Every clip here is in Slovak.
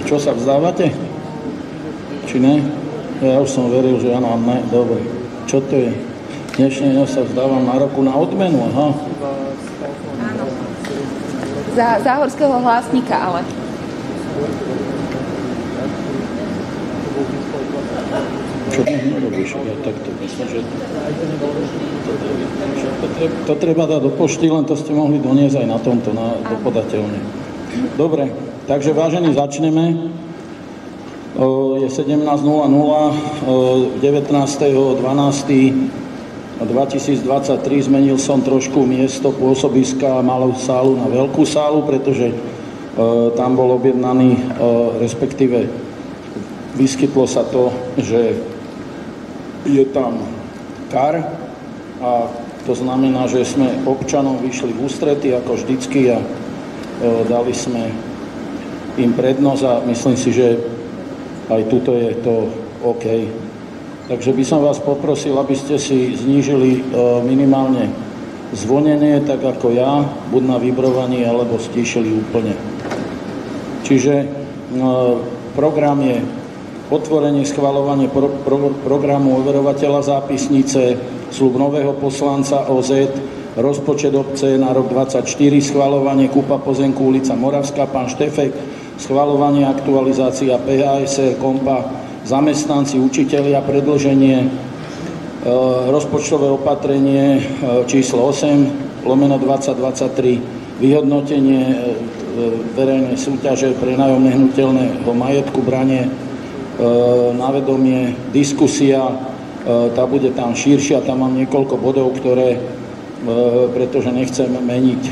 Čo sa vzdávate? Či ne? Ja už som veril, že áno, ne, dobre. Čo to je? Dnešne sa vzdávam nároku na odmenu, aha. Áno. Za záhorského hlásnika, ale. Čo dnes nerobíš? Ja takto myslím, že to treba dať do pošty, len to ste mohli doniesť aj na tomto, do podateľne. Dobre, takže vážení, začneme. Je 17:00, 19.12.2023, zmenil som trošku miesto pôsobiska malú sálu na veľkú sálu, pretože tam bol objednaný, respektíve vyskytlo sa to, že je tam kar a to znamená, že sme občanom vyšli v ústrety ako vždycky a dali sme im prednosť a myslím si, že aj tuto je to OK. Takže by som vás poprosil, aby ste si znížili minimálne zvonenie, tak ako ja, buď na vibrovaní, alebo stíšili úplne. Čiže program je otvorenie, schvaľovanie programu overovateľa zápisnice, sľub nového poslanca OZ, rozpočet obce na rok 2024, schvaľovanie kúpa pozemku ulica Moravská, pán Štefek, schvaľovanie, aktualizácia PHSR, kompa, zamestnanci, učitelia, predĺženie, rozpočtové opatrenie číslo 8/2023, vyhodnotenie verejnej súťaže pre nájom nehnuteľného majetku, branie na vedomie, diskusia, tá bude tam širšia, tam mám niekoľko bodov, ktoré, pretože nechcem meniť,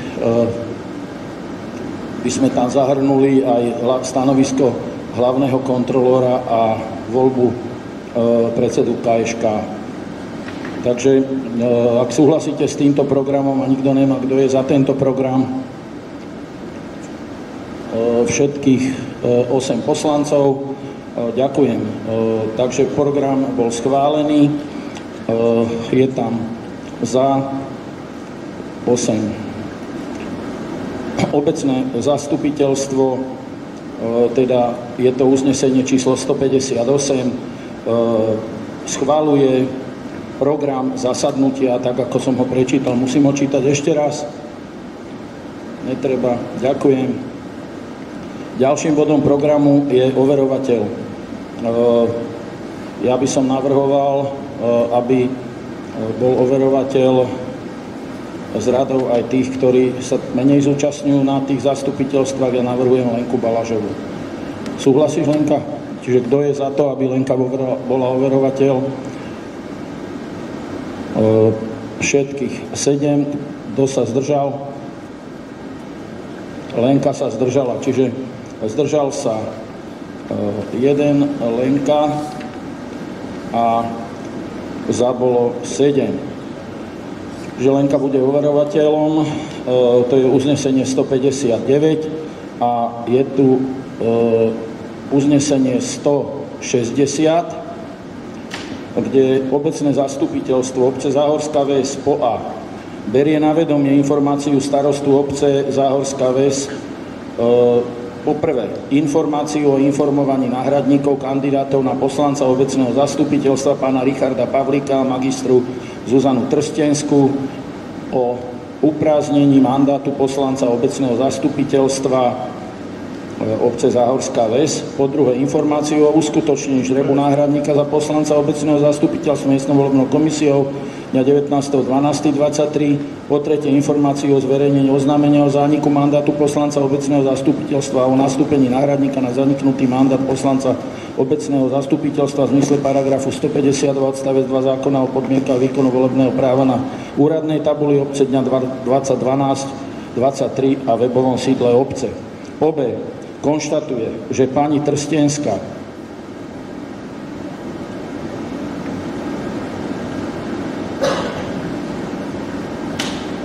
by sme tam zahrnuli aj stanovisko hlavného kontrolóra a voľbu predsedu KŠK. Takže ak súhlasíte s týmto programom a nikto nemá, kto je za tento program, všetkých 8 poslancov, ďakujem. Takže program bol schválený, je tam za 8. Obecné zastupiteľstvo, teda je to uznesenie číslo 158, schvaľuje program zasadnutia, tak ako som ho prečítal. Musím ho čítať ešte raz? Netreba. Ďakujem. Ďalším bodom programu je overovateľ. Ja by som navrhoval, aby bol overovateľ z radov aj tých, ktorí sa menej zúčastňujú na tých zastupiteľstvách. Ja navrhujem Lenku Balažovú. Súhlasíš, Lenka? Čiže kto je za to, aby Lenka bola overovateľ? Všetkých 7. Kto sa zdržal? Lenka sa zdržala. Čiže zdržal sa 1 Lenka a za bolo 7. Že Lenka bude overovateľom, to je uznesenie 159 a je tu uznesenie 160, kde obecné zastupiteľstvo obce Záhorská Ves POA berie na vedomie informáciu starostu obce Záhorská Ves, poprvé informáciu o informovaní náhradníkov kandidátov na poslanca obecného zastupiteľstva pána Richarda Pavlíka a magistru Zuzanu Trstenskú o uprázdnení mandátu poslanca obecného zastupiteľstva obce Záhorská Ves. Po druhé, informáciu o uskutočnení žrebu náhradníka za poslanca obecného zastupiteľstva miestnou volebnou komisiou dňa 19.12.23. Po tretie, informáciu o zverejnení oznámenia o zániku mandátu poslanca obecného zastupiteľstva a o nastúpení náhradníka na zaniknutý mandát poslanca obecného zastupiteľstva v zmysle paragrafu 152 odstavec 2 zákona o podmienkach výkonu volebného práva na úradnej tabuli obce dňa 20.12.23 a webovom sídle obce. OB konštatuje, že pani Trstenská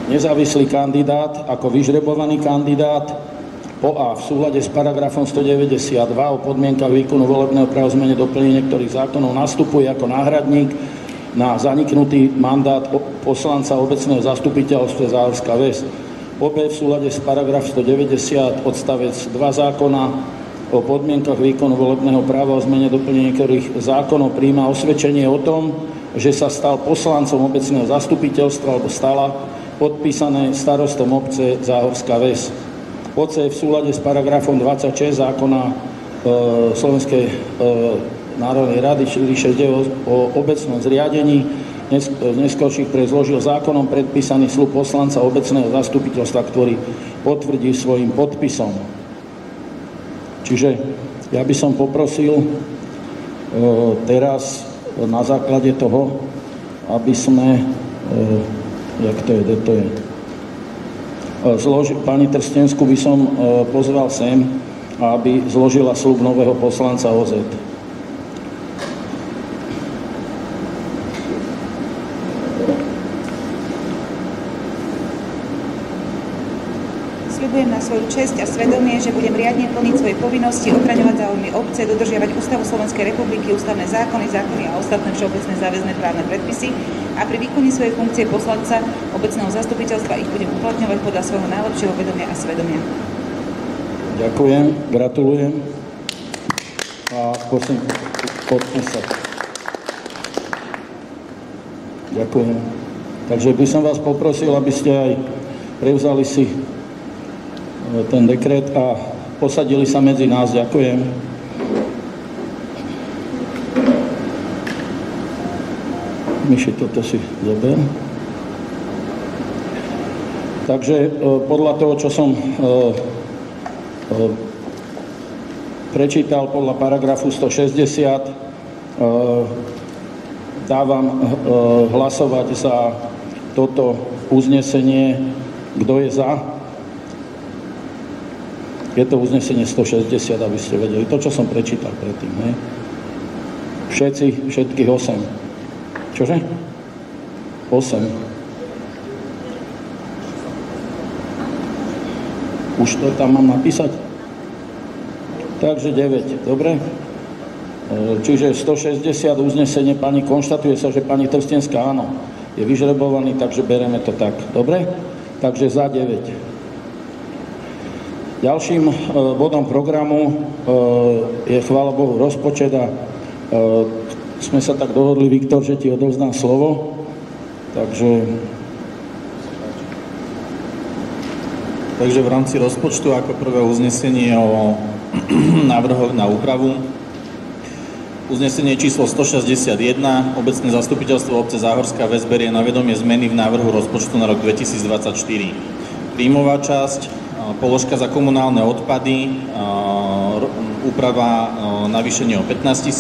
nezávislý kandidát ako vyžrebovaný kandidát POA v súlade s paragrafom 192 o podmienkach výkonu volebného práva zmene doplnení niektorých zákonov nastupuje ako náhradník na zaniknutý mandát poslanca obecného zastupiteľstva Záhorská Ves. Obe v súlade s paragraf 190 odstavec 2 zákona o podmienkach výkonu volebného práva o zmene doplnenia niektorých zákonov prijíma osvedčenie o tom, že sa stal poslancom obecného zastupiteľstva alebo stala, podpísané starostom obce Záhorská Ves. Oce v súlade s paragrafom 26 zákona Slovenskej národnej rady 46 o obecnom zriadení neskôrších zložil zákonom predpísaný sľub poslanca obecného zastupiteľstva, ktorý potvrdí svojim podpisom. Čiže ja by som poprosil teraz na základe toho, aby sme, pani Trstenskú by som pozval sem, aby zložila sľub nového poslanca OZ. Sľubujem na svoju česť a svedomie, že budem riadne plniť svoje povinnosti, ochraňovať záujmy obce, dodržiavať Ústavu Slovenskej republiky, ústavné zákony a ostatné všeobecné záväzné právne predpisy a pri výkone svojej funkcie poslanca obecného zastupiteľstva ich budem uplatňovať podľa svojho najlepšieho vedomia a svedomia. Ďakujem, gratulujem a prosím podpísať. Ďakujem. Takže by som vás poprosil, aby ste aj prevzali si ten dekret a posadili sa medzi nás. Ďakujem. Myši, toto si zober. Takže podľa toho, čo som prečítal podľa paragrafu 160, dávam hlasovať za toto uznesenie. Kto je za? Je to uznesenie 160, aby ste vedeli. To, čo som prečítal predtým. Ne? Všetkých 8. Čože? 8. Už to tam mám napísať? Takže 9, dobre? Čiže 160 uznesenie pani, konštatuje sa, že pani Trstenská áno, je vyžrebovaný, takže bereme to tak. Dobre? Takže za 9. Ďalším bodom programu je, chvála Bohu, rozpočet a sme sa tak dohodli, Viktor, že ti odovzdám slovo. Takže v rámci rozpočtu ako prvé uznesenie o návrhoch na úpravu. Uznesenie číslo 161. Obecné zastupiteľstvo obce Záhorská Ves berie na vedomie zmeny v návrhu rozpočtu na rok 2024. Príjmová časť, položka za komunálne odpady, úprava navýšenie o 15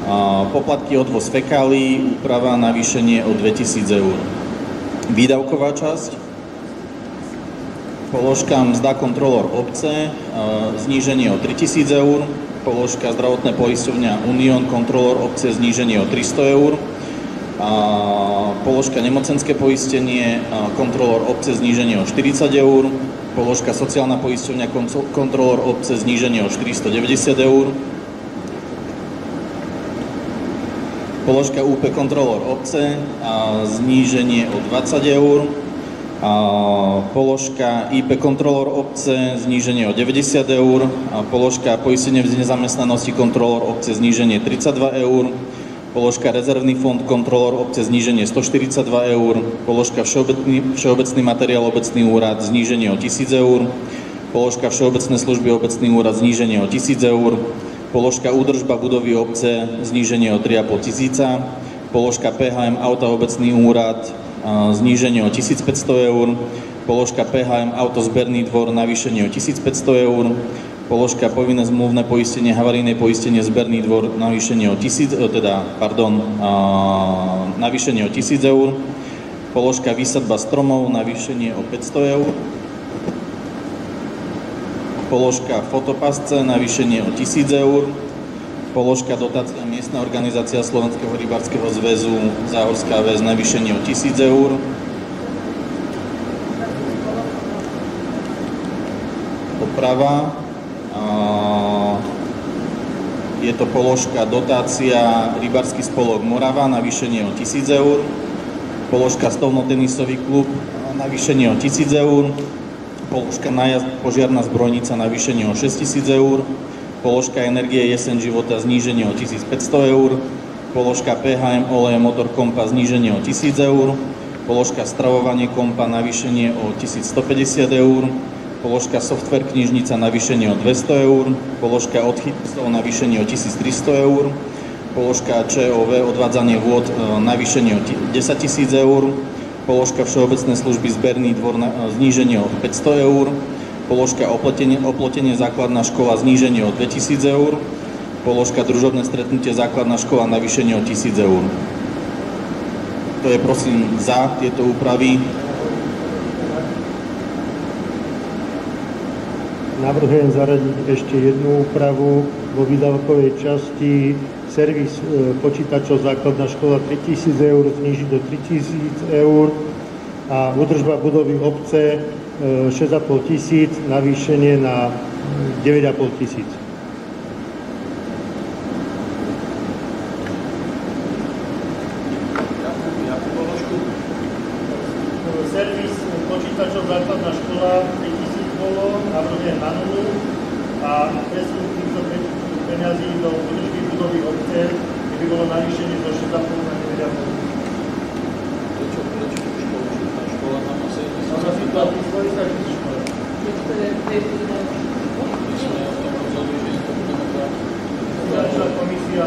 000, poplatky odvoz fekálií, úprava navýšenie o 2000 eur. Výdavková časť, položka mzda kontrolór obce, zníženie o 3000 eur, položka zdravotné poisťovňa Unión kontrolór obce, zníženie o 300 eur, položka nemocenské poistenie, kontrolór obce, zníženie o 40 eur, položka sociálna poisťovňa kontrolór obce, zníženie o 490 eur, položka UP kontrolór obce, zníženie o 20 eur, položka IP kontrolór obce, zníženie o 90 eur, položka poistenie v nezamestnanosti kontrolór obce, zníženie 32 eur, položka rezervný fond kontrolór obce, zníženie 142 eur, položka všeobecný materiál obecný úrad, zníženie o 1000 eur, položka všeobecné služby obecný úrad, zníženie o 1000 eur, položka údržba budovy obce, zníženie o 3,5 tisíca, položka PHM auta obecný úrad, zníženie o 1500 eur, položka PHM autozberný dvor, navýšenie o 1500 eur, položka povinné zmluvné poistenie, havarijné poistenie, zberný dvor, navýšenie o 1000 eur, položka výsadba stromov, navýšenie o 500 eur, položka fotopasce, navýšenie o 1000 eur, položka dotácia miestna organizácia Slovenského rybárskeho zväzu Záhorská Ves, navýšenie o 1000 eur, oprava, je to položka dotácia rybársky spolok Morava, navýšenie o 1000 eur, položka stolnotenisový klub navýšenie o 1000 eur, položka nájazd požiarna zbrojnica navýšenie o 6000 eur, položka energie jeseň života zníženie o 1500 eur, položka PHM oleje motor kompa zníženie o 1000 eur, položka stravovanie kompa navýšenie o 1150 eur, položka software knižnica navýšenie o 200 eur, položka odchytov navýšenie o 1300 eur, položka ČOV odvádzanie vôd navýšenie o 10 000 eur, položka všeobecné služby zberný dvor zníženie o 500 eur, položka oplotenie základná škola zníženie o 2000 eur, položka družobné stretnutie základná škola navýšenie o 1000 eur. To je prosím za tieto úpravy. Navrhujem zaradiť ešte jednu úpravu vo výdavkovej časti servis počítačov základná škola 3000 eur znížiť do 3000 eur a údržba budovy obce 6500 navýšenie na 9500. Servis počítačov základná škola 3000 bolo, navrhujem na nulu a presun týchto peňazí do údržby budovy obce, keby bolo navýšenie zo 6,5 na 9,5. Prečo tá škola tam asi? Ona si to vysloví sa vždy škola. My sme o tom rozhodli, že to budeme brať. Začala komisia.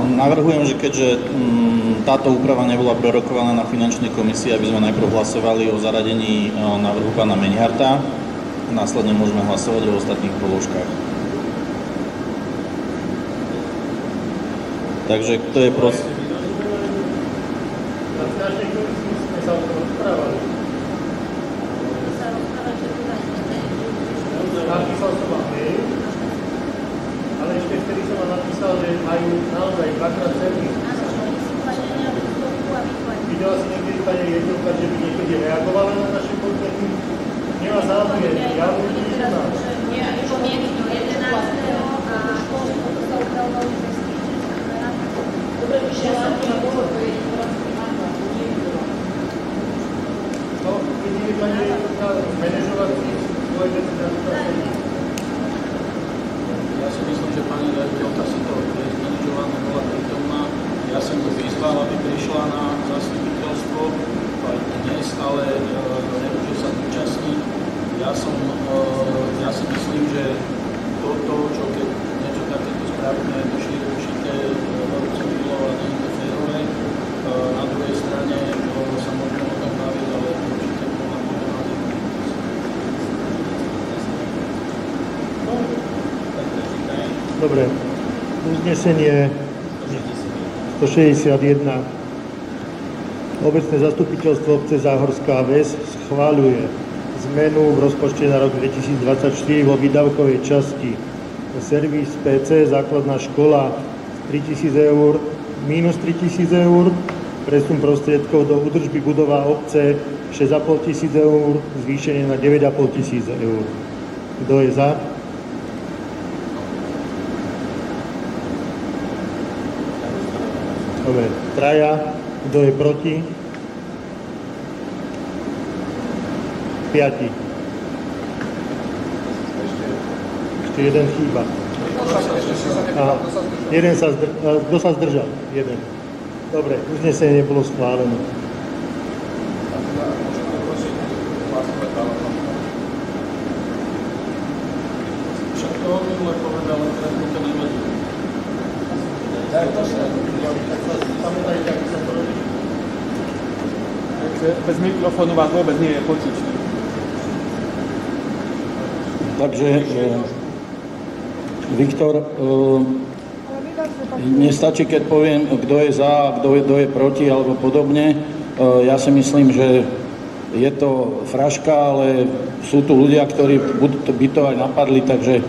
Navrhujem, že keďže táto úprava nebola prerokovaná na finančnej komisii, aby sme najprv hlasovali o zaradení návrhu pána Meniharta, následne môžeme hlasovať o ostatných položkách. Takže kto je prosím? Na finančnej komisii sme sa o tom rozprávali. Napísal som vám mail, ale ešte vtedy som vám napísal, že majú naozaj dvakrát servis. Videla si niekedy pani riaditeľka, že by niekedy reagovala na naše podklady? Nemá záujem, ja už nič nemám. No, keď je pani riaditeľka manažovať svoje veci na to sedí. Ja si myslím, že pani riaditeľka si to je zmanažované, bola prítomná. Ja som ju vyzval, aby prišla na zastupiteľstvo aj dnes, ale nemôže sa zúčastniť. Ja si myslím, že to, čo keď niečo takéto spravíme, je to širšité, veľmi civilo a nie je to férové. Na druhej strane sa môžeme o tom baviť, ale určite podľa môjho názoru. Dobre, uznesenie 161. Obecné zastupiteľstvo obce Záhorská Ves schvaľuje zmenu v rozpočte na rok 2024 vo výdavkovej časti servis PC, základná škola 3000 eur, minus 3000 eur, presun prostriedkov do údržby budova obce 6500 eur, zvýšenie na 9500 eur. Kto je za? Dobre, traja. Kto je proti? 5. Ešte jeden chýba. Aha, kto sa zdržal? Jeden. Dobre, uznesenie nebolo schválené. Však to minule povedal, ale teraz mu to nevadí. Bez mikrofónu vás vôbec nie je počuť. Takže Viktor, nestačí, keď poviem, kto je za, kto je proti alebo podobne. Ja si myslím, že je to fraška, ale sú tu ľudia, ktorí by to aj napadli, takže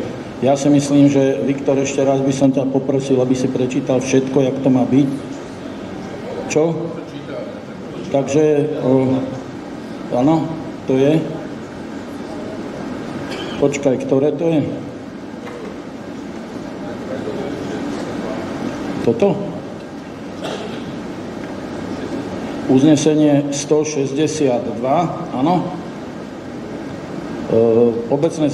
ja si myslím, že Viktor, ešte raz by som ťa poprosil, aby si prečítal všetko, jak to má byť. Čo? Takže, áno, to je. Počkaj, ktoré to je? Toto? Uznesenie 162, áno. Obecné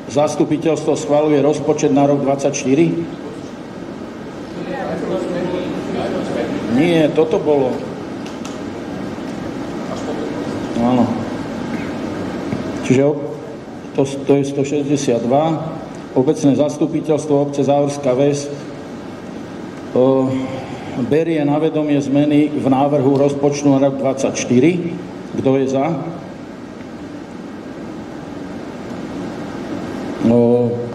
zastupiteľstvo schvaľuje rozpočet na rok 2024. Nie, toto bolo. Áno. Čiže to je 162. Obecné zastupiteľstvo obce Záhorská Ves berie na vedomie zmeny v návrhu rozpočtu na rok 2024. Kto je za?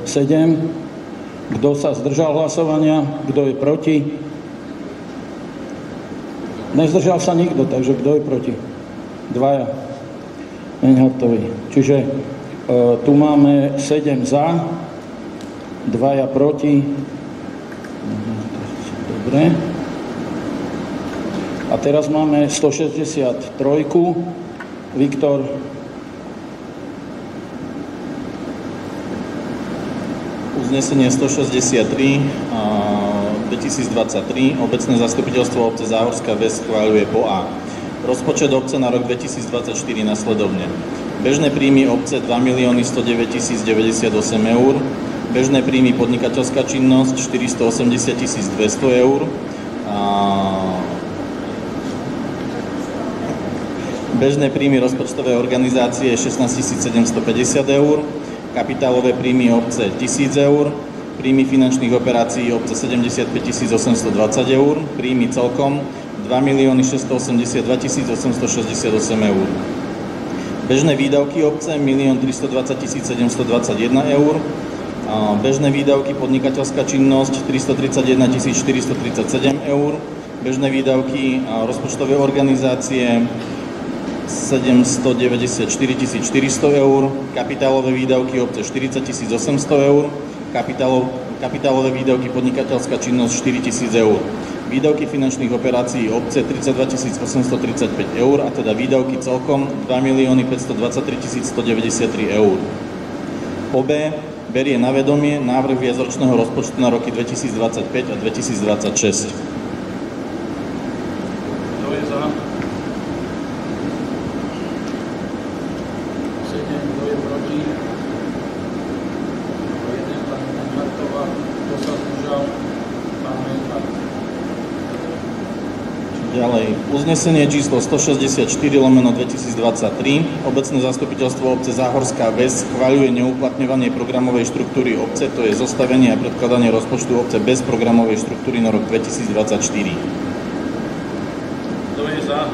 7. Kto sa zdržal hlasovania? Kto je proti? Nezdržal sa nikto, takže kto je proti? 2. Menhartovi. Čiže tu máme 7 za, 2 proti. Dobre. A teraz máme 163. Viktor. Uznesenie 163 2023. Obecné zastupiteľstvo obce Záhorská Ves schváľuje po A. Rozpočet obce na rok 2024 nasledovne. Bežné príjmy obce 2 109 098 eur. Bežné príjmy podnikateľská činnosť 480 200 eur. Bežné príjmy rozpočtové organizácie 16 750 eur. Kapitálové príjmy obce 1000 eur, príjmy finančných operácií obce 75 820 eur, príjmy celkom 2 682 868 eur. Bežné výdavky obce 1 320 721 eur, bežné výdavky podnikateľská činnosť 331 437 eur, bežné výdavky rozpočtové organizácie 794 400 eur, kapitálové výdavky obce 40 800 eur, kapitálové výdavky podnikateľská činnosť 4 000 eur, výdavky finančných operácií obce 32 835 eur, a teda výdavky celkom 2 523 193 eur. Po B berie na vedomie návrh viacročného rozpočtu na roky 2025 a 2026. Kto je za? 7. Kto je proti? 1. Pani Menhartová. Kto sa zdržal? Pán Menhart. Ďalej, uznesenie číslo 164/2023. Obecné zastupiteľstvo obce Záhorská Ves schvaľuje neuplatňovanie programovej štruktúry obce, to je zostavenie a predkladanie rozpočtu obce bez programovej štruktúry na rok 2024. Kto je za?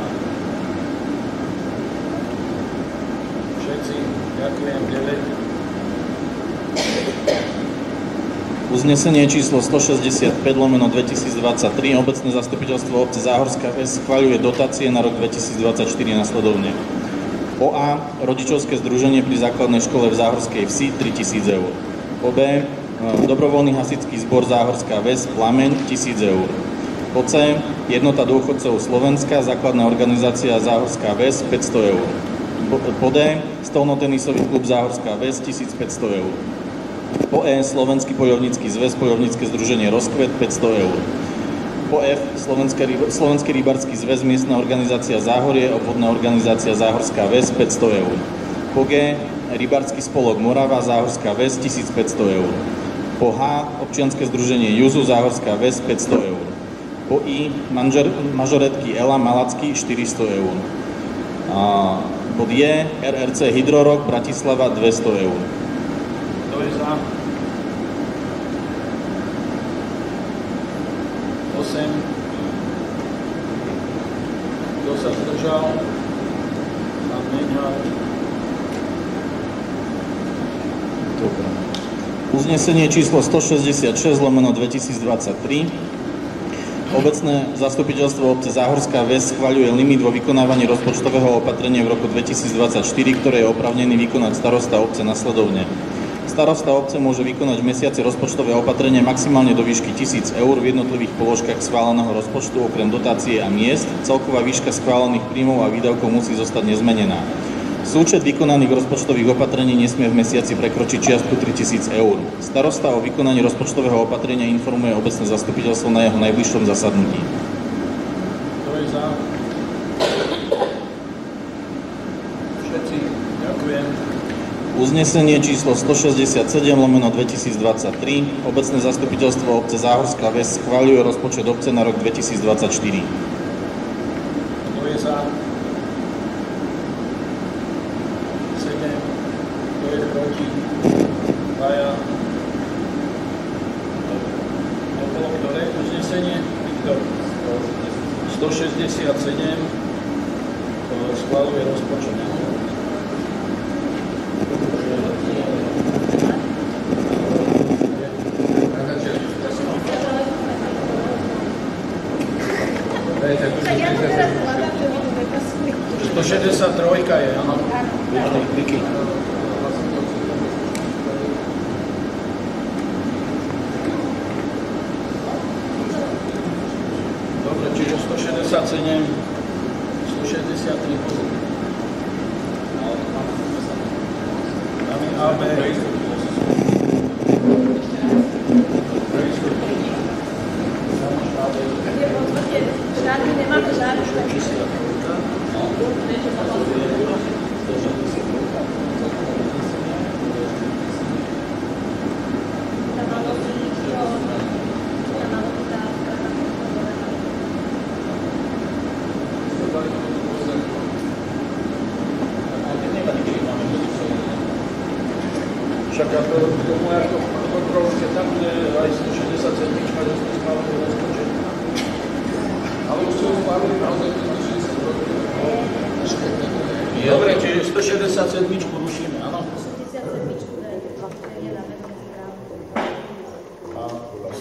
Všetci. Ďakujem. 9. Uznesenie číslo 165/2023. Obecné zastupiteľstvo obce Záhorská Ves schvaľuje dotácie na rok 2024 nasledovne. Po A. Rodičovské združenie pri základnej škole v Záhorskej Vsi 3000 eur. Po B. Dobrovoľný hasičský zbor Záhorská Ves Plameň 1000 eur. Po C. Jednota dôchodcov Slovenska, základná organizácia Záhorská Ves 500 eur. Po D. Stolnotenisový klub Záhorská Ves 1500 eur. Po E. Slovenský poľovnícky zväz, poľovnícke združenie Rozkvet 500 eur. Po F. Slovenský rybársky zväz, miestna organizácia Záhorie, obvodná organizácia Záhorská Ves 500 eur. Po G. Rybársky spolok Morava, Záhorská Ves 1500 eur. Po H. Občianske združenie Juzu, Záhorská Ves 500 eur. Po I. Mažoretky Ela Malacky 400 eur. Pod J. RRC Hydrorok Bratislava 200 eur. Kto je za? 8. Kto sa zdržal? Pán Menhart. Dobre. Uznesenie číslo 166/2023. Obecné zastupiteľstvo obce Záhorská Ves schvaľuje limit vo vykonávaní rozpočtového opatrenia v roku 2024, ktoré je oprávnený vykonať starosta obce nasledovne. Starosta obce môže vykonať v mesiaci rozpočtové opatrenie maximálne do výšky 1000 eur v jednotlivých položkách schváleného rozpočtu okrem dotácie a miest. Celková výška schválených príjmov a výdavkov musí zostať nezmenená. Súčet vykonaných rozpočtových opatrení nesmie v mesiaci prekročiť čiastku 3000 eur. Starosta o vykonaní rozpočtového opatrenia informuje obecné zastupiteľstvo na jeho najbližšom zasadnutí. Kto je za? Uznesenie číslo 167/2023. Obecné zastupiteľstvo obce Záhorská Ves schvaľuje rozpočet obce na rok 2024. Kto je za? 7. Kto je proti? 2. To bolo ktoré uznesenie? Viktor? 167 schvaľuje rozpočet. To 63 je, áno. Dobre, čiže 167, 163. Máme A, B. Nemáme žádný Však ako tomu ako kontrolujete, tam bude aj 167 rozpočet. Ale už sú schválili naozaj 167. Dobre, čiže 167 rušíme, áno?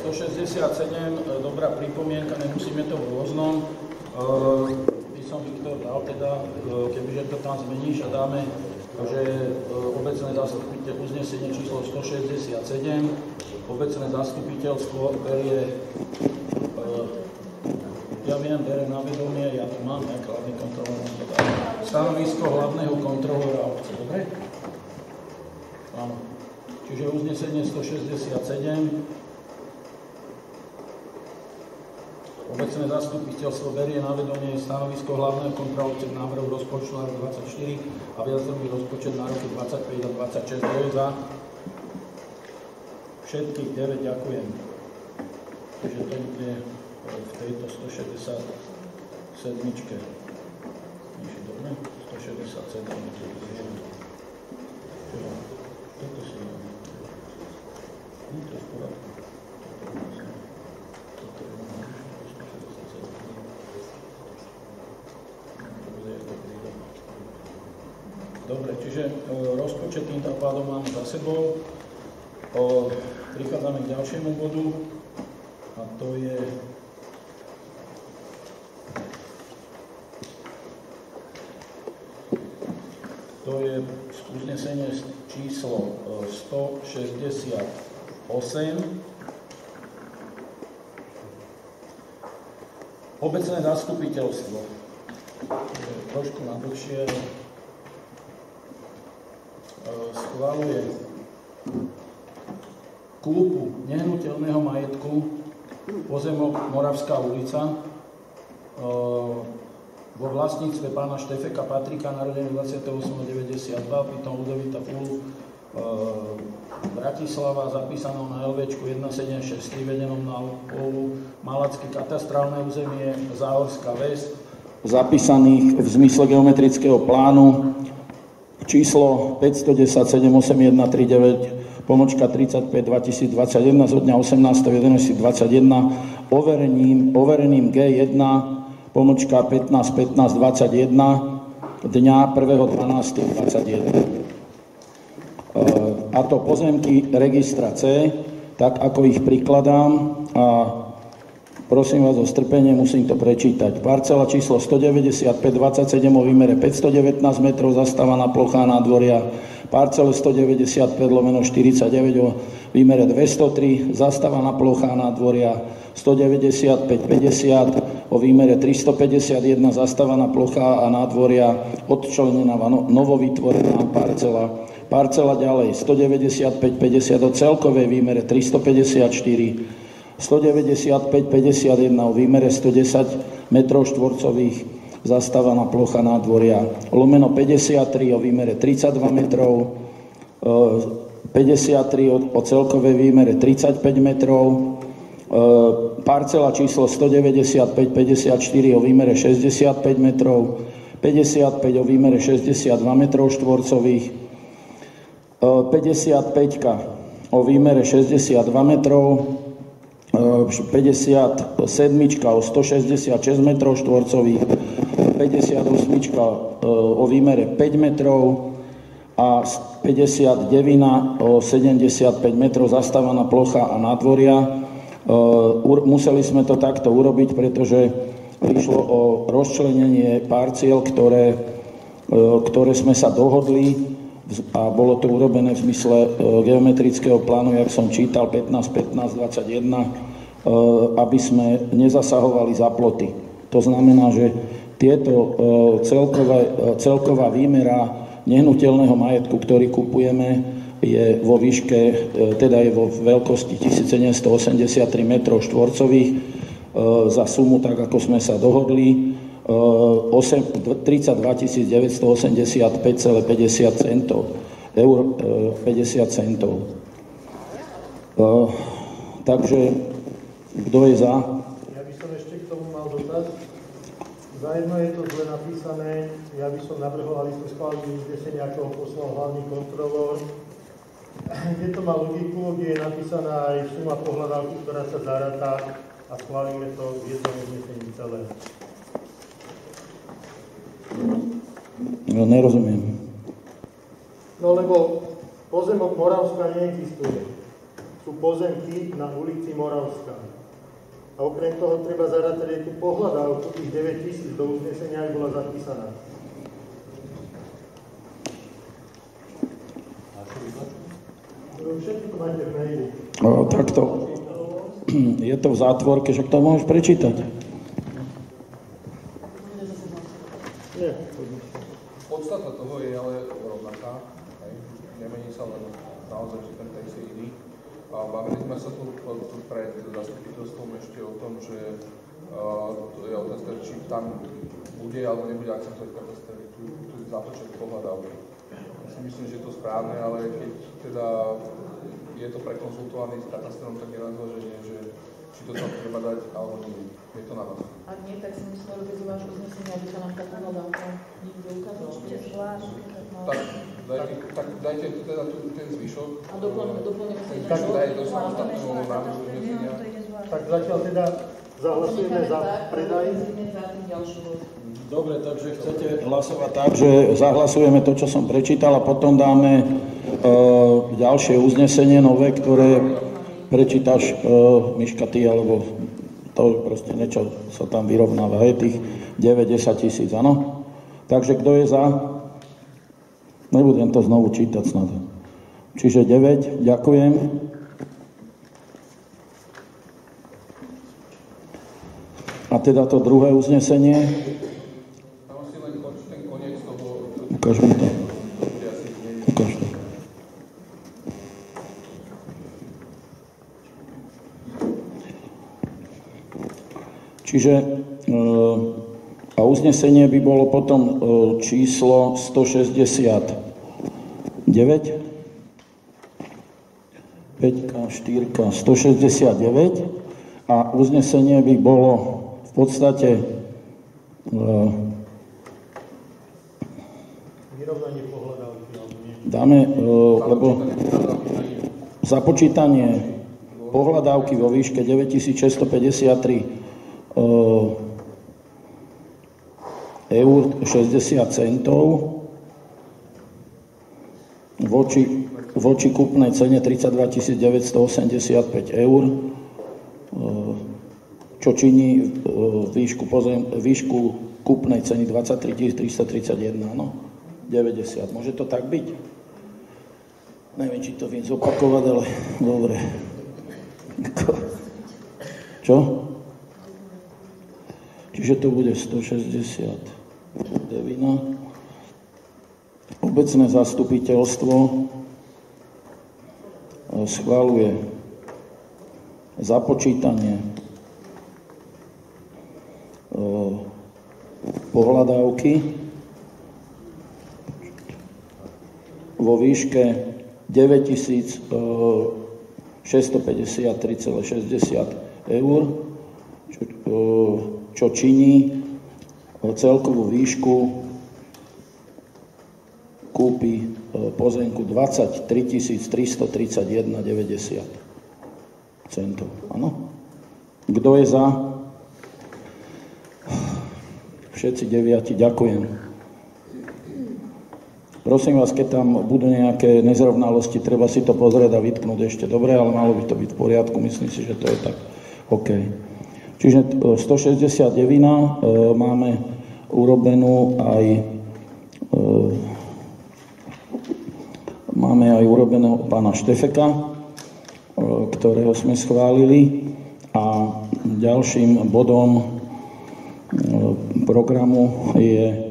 167, dobrá pripomienka, nemusíme to v rôznom. By som Viktor dal teda, kebyže to tam zmeníš a dáme, že obecné zastupiteľ uznesenie číslo 167, obecné zastupiteľstvo berie, ja viem, berem na vedomie, ja tu mám nejaký hlavný kontrolór, stanovisko hlavného kontrolóra obce, dobre? Áno. Čiže uznesenie 167, obecné zastupiteľstvo berie na vedomie stanovisko hlavného kontrolóra obce k návrhu rozpočtu na rok 2024 a viacročný rozpočet na roky 2025 a 2026. To je za všetkých 9, ďakujem. Takže to bude v tejto 167. Dobre? 167. Toto si to je v porádku. Dobre, čiže rozpočet týmto pádom máme za sebou. Prichádzame k ďalšiemu bodu a to je uznesenie číslo 168. Obecné zastupiteľstvo. Trošku na dlhšie schvaľuje kúpu nehnuteľného majetku pozemok Moravská ulica vo vlastníctve pána Štefeka Patrika, narodený 28.92, pitom Ludovita Fulu, Bratislava, zapísanou na LVčku 1763, vedenom na polu Malacké katastrálne územie Záhorská Ves. Zapísaných v zmysle geometrického plánu číslo 510-78139 pomočka 35 2021 zo dňa 18.11.21 overeným G1 pomočka 15.15.21 dňa 1.12.21. A to pozemky registra C, tak ako ich prikladám a prosím vás o strpenie, musím to prečítať. Parcela číslo 195-27 o výmere 519 metrov, zastávaná plocha nádvoria. Parcele 195/49 o výmere 203, zastávaná plocha nádvoria. 195-50 o výmere 351, zastávaná plocha a nádvoria, odčlenená novovytvorená parcela. Parcela ďalej 195-50 o celkovej výmere 354, 195-51 o výmere 110 metrov štvorcových, zastávaná plocha nádvoria, lomeno 53 o výmere 32 metrov, 53 o celkovej výmere 35 metrov, parcela číslo 195-54 o výmere 65 metrov, 55 o výmere 62 metrov štvorcových, 55 o výmere 62 metrov, 57 o 166 metrov štvorcových, 58 o výmere 5 metrov a 59 o 75 metrov zastávaná plocha a nádvoria. Museli sme to takto urobiť, pretože išlo o rozčlenenie parciel, ktoré sme sa dohodli a bolo to urobené v zmysle geometrického plánu, jak som čítal, 15-15-21, aby sme nezasahovali za ploty. To znamená, že tieto celková výmera nehnuteľného majetku, ktorý kupujeme, je vo výške, teda je vo veľkosti 1783 metrov štvorcových za sumu, tak ako sme sa dohodli, 32 985,50 centov, eur 50 centov. Takže, kto je za? Ja by som ešte k tomu mal dotaz. Zajedno je to zle napísané, ja by som navrhol, aby sme schválili uznesenie, ako ho poslal hlavný kontrolór. Kde to má logiku, kde je napísaná aj suma pohľadávky, ktorá sa zarátá a schválime to v jednom uznesení celé. No, nerozumiem. No lebo pozemok Moravská neexistuje. Sú pozemky na ulici Moravská. A okrem toho treba zarátať aj tú pohľadávku, tých 9 000 do uznesenia aj bola zapísaná. Všetko to máte v maili. Takto. Je to v zátvorke, že to môžeš prečítať. Nie. Podstata toho je ale rovnaká. Nemení sa len naozaj, že ten text je iný. Bavili sme sa tu pred zastupiteľstvom ešte o tom, že to je otázka, či tam bude alebo nebude akceptovať katastr tu zápočet pohľadávky. Ja si myslím, že je to správne, ale keď teda je to prekonzultované s katastrom, tak je na zloženie, že či to tam treba dať alebo nie. Je to na vás. Ak nie, tak si musíme robiť z vášho uznesenia, aby sa nám tá pohľadávka nikde ukázala. Tak dajte teda ten zvyšok. A doplníme sa tak dajte do samostatného návrhu uznesenia. Tak zatiaľ teda zahlasujeme za predaj. Dobre, takže chcete hlasovať tak, že zahlasujeme to, čo som prečítal a potom dáme ďalšie uznesenie nové, ktoré prečítaš, Miška, ty, alebo to proste niečo sa tam vyrovnáva, je tých 9-10 000, áno? Takže kto je za? Nebudem to znovu čítať snad. Čiže 9, ďakujem. A teda to druhé uznesenie. Tam si len ten koniec toho... Ukáž mi to. Ukáž to. Čiže a uznesenie by bolo potom číslo 169, 5, 4, 169 a uznesenie by bolo v podstate Vyrovnanie pohľadávky, alebo nie? dáme, lebo započítanie pohľadávky vo výške 9653 eur 60 centov voči kúpnej cene 32 985 eur, čo činí výšku kúpnej ceny 23 331, no, 90. Môže to tak byť? Neviem, či to viem zopakovať, ale dobre. Čo? Čiže to bude 169. Obecné zastupiteľstvo schvaľuje započítanie pohľadávky vo výške 653,60 eur, čo činí celkovú výšku kúpy pozemku 23 331,90 centov. Áno? Kto je za? Všetci 9, ďakujem. Prosím vás, keď tam budú nejaké nezrovnalosti, treba si to pozrieť a vytknúť ešte. Dobre, ale malo by to byť v poriadku, myslím si, že to je tak OK. Čiže 169 máme urobenú aj urobeného pána Štefeka, ktorého sme schválili, a ďalším bodom programu je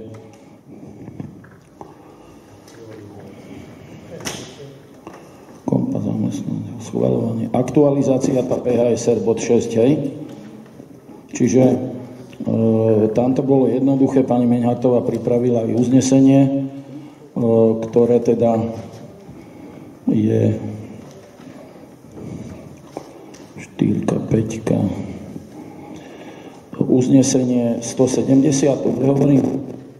schvaľovanie. Aktualizácia PHSR bod 6, hej? Čiže tam to bolo jednoduché, pani Meňhartová pripravila aj uznesenie, ktoré teda je 4, 5, uznesenie 170, hovorím,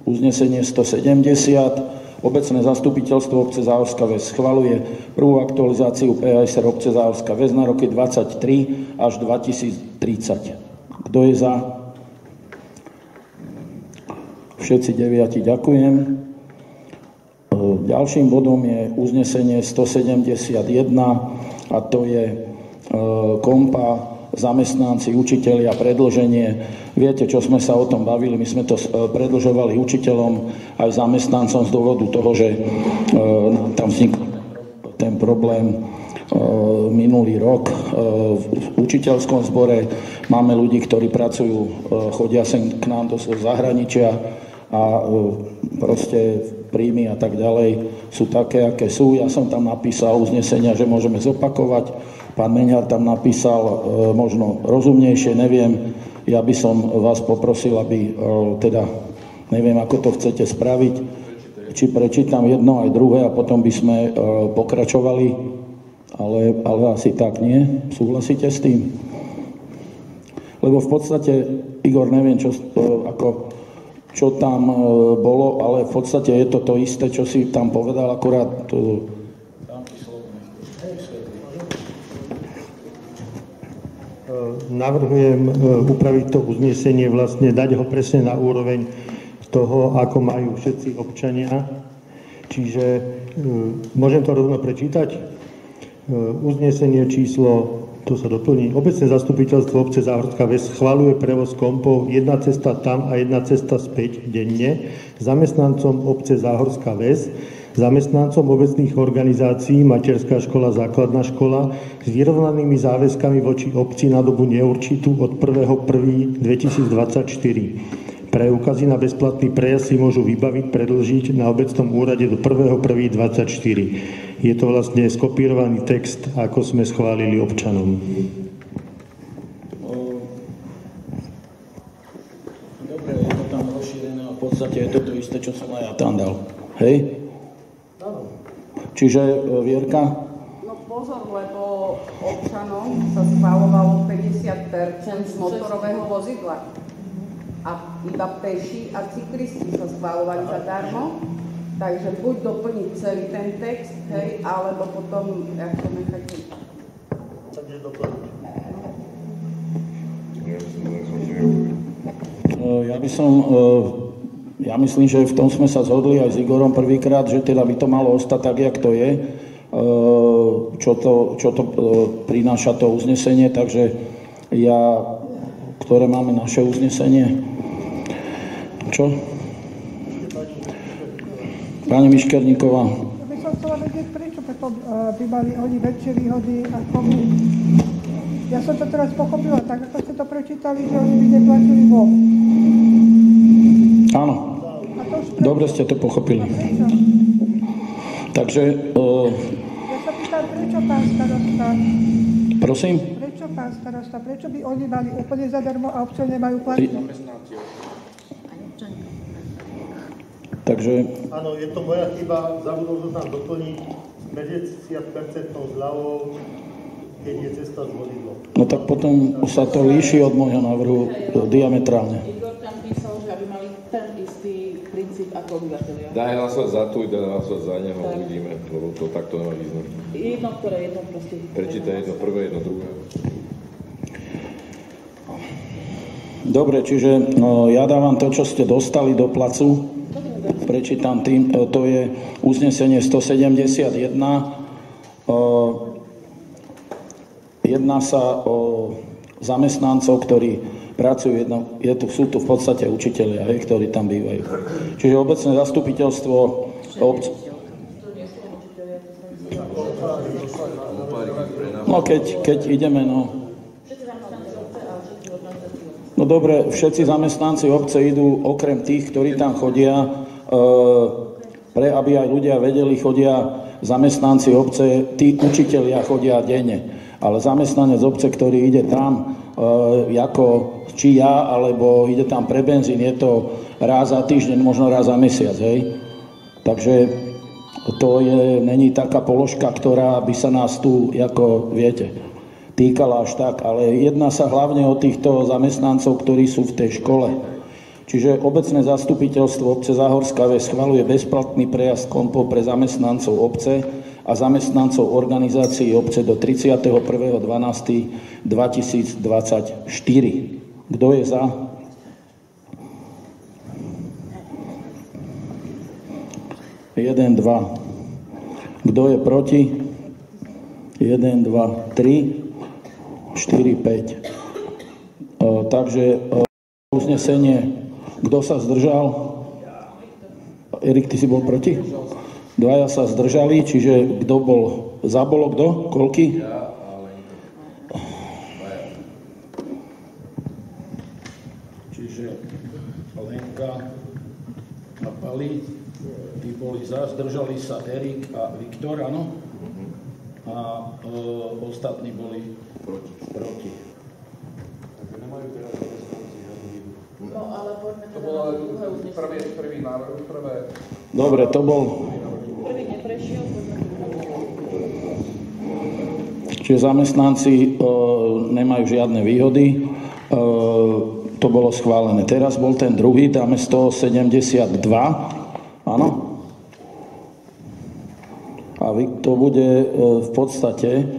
uznesenie 170, Obecné zastupiteľstvo obce Záhorská Ves schvaľuje prvú aktualizáciu PHSR obce Záhorská Ves na roky 2023 až 2030. Kto je za? Všetci 9, ďakujem. Ďalším bodom je uznesenie 171 a to je kompa, zamestnanci, učitelia, predĺženie. Viete, čo sme sa o tom bavili, my sme to predĺžovali učiteľom aj zamestnancom z dôvodu toho, že tam vznikol ten problém minulý rok v učiteľskom zbore. Máme ľudí, ktorí pracujú, chodia sem k nám do zahraničia a proste príjmy a tak ďalej sú také, aké sú. Ja som tam napísal uznesenia, že môžeme zopakovať. Pán Meňhar tam napísal možno rozumnejšie, neviem. Ja by som vás poprosil, aby teda, neviem, ako to chcete spraviť, či prečítam jedno aj druhé a potom by sme pokračovali, ale asi tak nie. Súhlasíte s tým? Lebo v podstate, Igor, neviem, čo tam bolo, ale v podstate je to to isté, čo si tam povedal, akurát navrhujem upraviť to uznesenie, vlastne dať ho presne na úroveň toho, ako majú všetci občania. Čiže môžem to rovno prečítať. Uznesenie číslo, to sa doplní. Obecné zastupiteľstvo obce Záhorská Ves schvaľuje prevoz kompov, jedna cesta tam a jedna cesta späť denne zamestnancom obce Záhorská Ves, zamestnancom obecných organizácií, materská škola, základná škola s vyrovnanými záväzkami voči obci na dobu neurčitú od 1.1.2024. Preukazy na bezplatný prejazd si môžu vybaviť, predĺžiť na obecnom úrade do 1.1.2024. Je to vlastne skopírovaný text, ako sme schválili občanom. Dobre, je to tam rozšírené a v podstate je to to isté, čo som aj ja tam dal. Hej? Čiže, Vierka? No pozor, lebo občanom sa schváľovalo 50% z motorového vozidla. A iba peši a cyklisti sa schváľovali zadarmo. Takže buď doplniť celý ten text, hej, alebo potom, jak to necháte. Takže doplniť. Ja myslím, že v tom sme sa zhodli aj s Igorom prvýkrát, že teda by to malo ostať tak, jak to je, čo to prináša to uznesenie, takže ktoré máme naše uznesenie. Čo? Pani Miškerníková. Ja by som chcela vedieť, prečo potom by mali oni väčšie výhody ako my. Ja som to teraz pochopila tak, ako ste to prečítali, že oni by neplatili von. Áno. Dobre ste to pochopili. Takže... Ja sa pýtam, prečo pán starosta... Prosím? Prečo pán starosta, prečo by oni mali úplne zadarmo a občania majú platiť? Takže... Áno, je to moja chyba, zabudol som tam doplniť. 50% zľavou, keď je cesta z vozidlom. No tak potom sa to líši od môjho návrhu diametrálne. Igor tam písal, že aby mali ten istý princíp ako obyvateľia. Daj hlasovať za tu, daj hlasovať za neho, uvidíme, lebo to takto nemá význam. Jedno, ktoré jedno proste. Prečítaj jedno prvé, jedno druhé. Dobre, čiže ja dávam to, čo ste dostali do placu. Prečítam tým, to je uznesenie 171. Jedná sa o zamestnancov, ktorí pracujú, sú tu v podstate učitelia, ktorí tam bývajú. Čiže obecné zastupiteľstvo No keď ideme, No dobre, všetci zamestnanci obce idú, okrem tých, ktorí tam chodia, aby aj ľudia vedeli, chodia zamestnanci obce, tí učitelia chodia denne. Ale zamestnanec obce, ktorý ide tam, či ja, alebo ide tam pre benzín, je to raz za týždeň, možno raz za mesiac, hej. Takže to není taká položka, ktorá by sa nás tu, ako viete, týkala až tak, ale jedná sa hlavne o týchto zamestnancov, ktorí sú v tej škole. Čiže obecné zastupiteľstvo obce Záhorská Ves schvaľuje bezplatný prejazd kompov pre zamestnancov obce a zamestnancov organizácií obce do 31.12.2024. Kto je za? Jeden, dva. Kto je proti? 1, 2, 3, 4, 5. Takže uznesenie, kto sa zdržal? Erik, ty si bol proti? Dvaja sa zdržali, čiže kto bol za, bolo kto? Koľky? Čiže Lenka a Pali, tí boli za, zdržali sa Erik a Viktor, áno? A ostatní boli proti. No, ale poďme to bolo prvý návrh, prvé. Dobre, to bol. Prvý neprešiel, Čiže zamestnanci nemajú žiadne výhody. To bolo schválené. Teraz bol ten druhý, dáme 172. Áno? A to bude v podstate,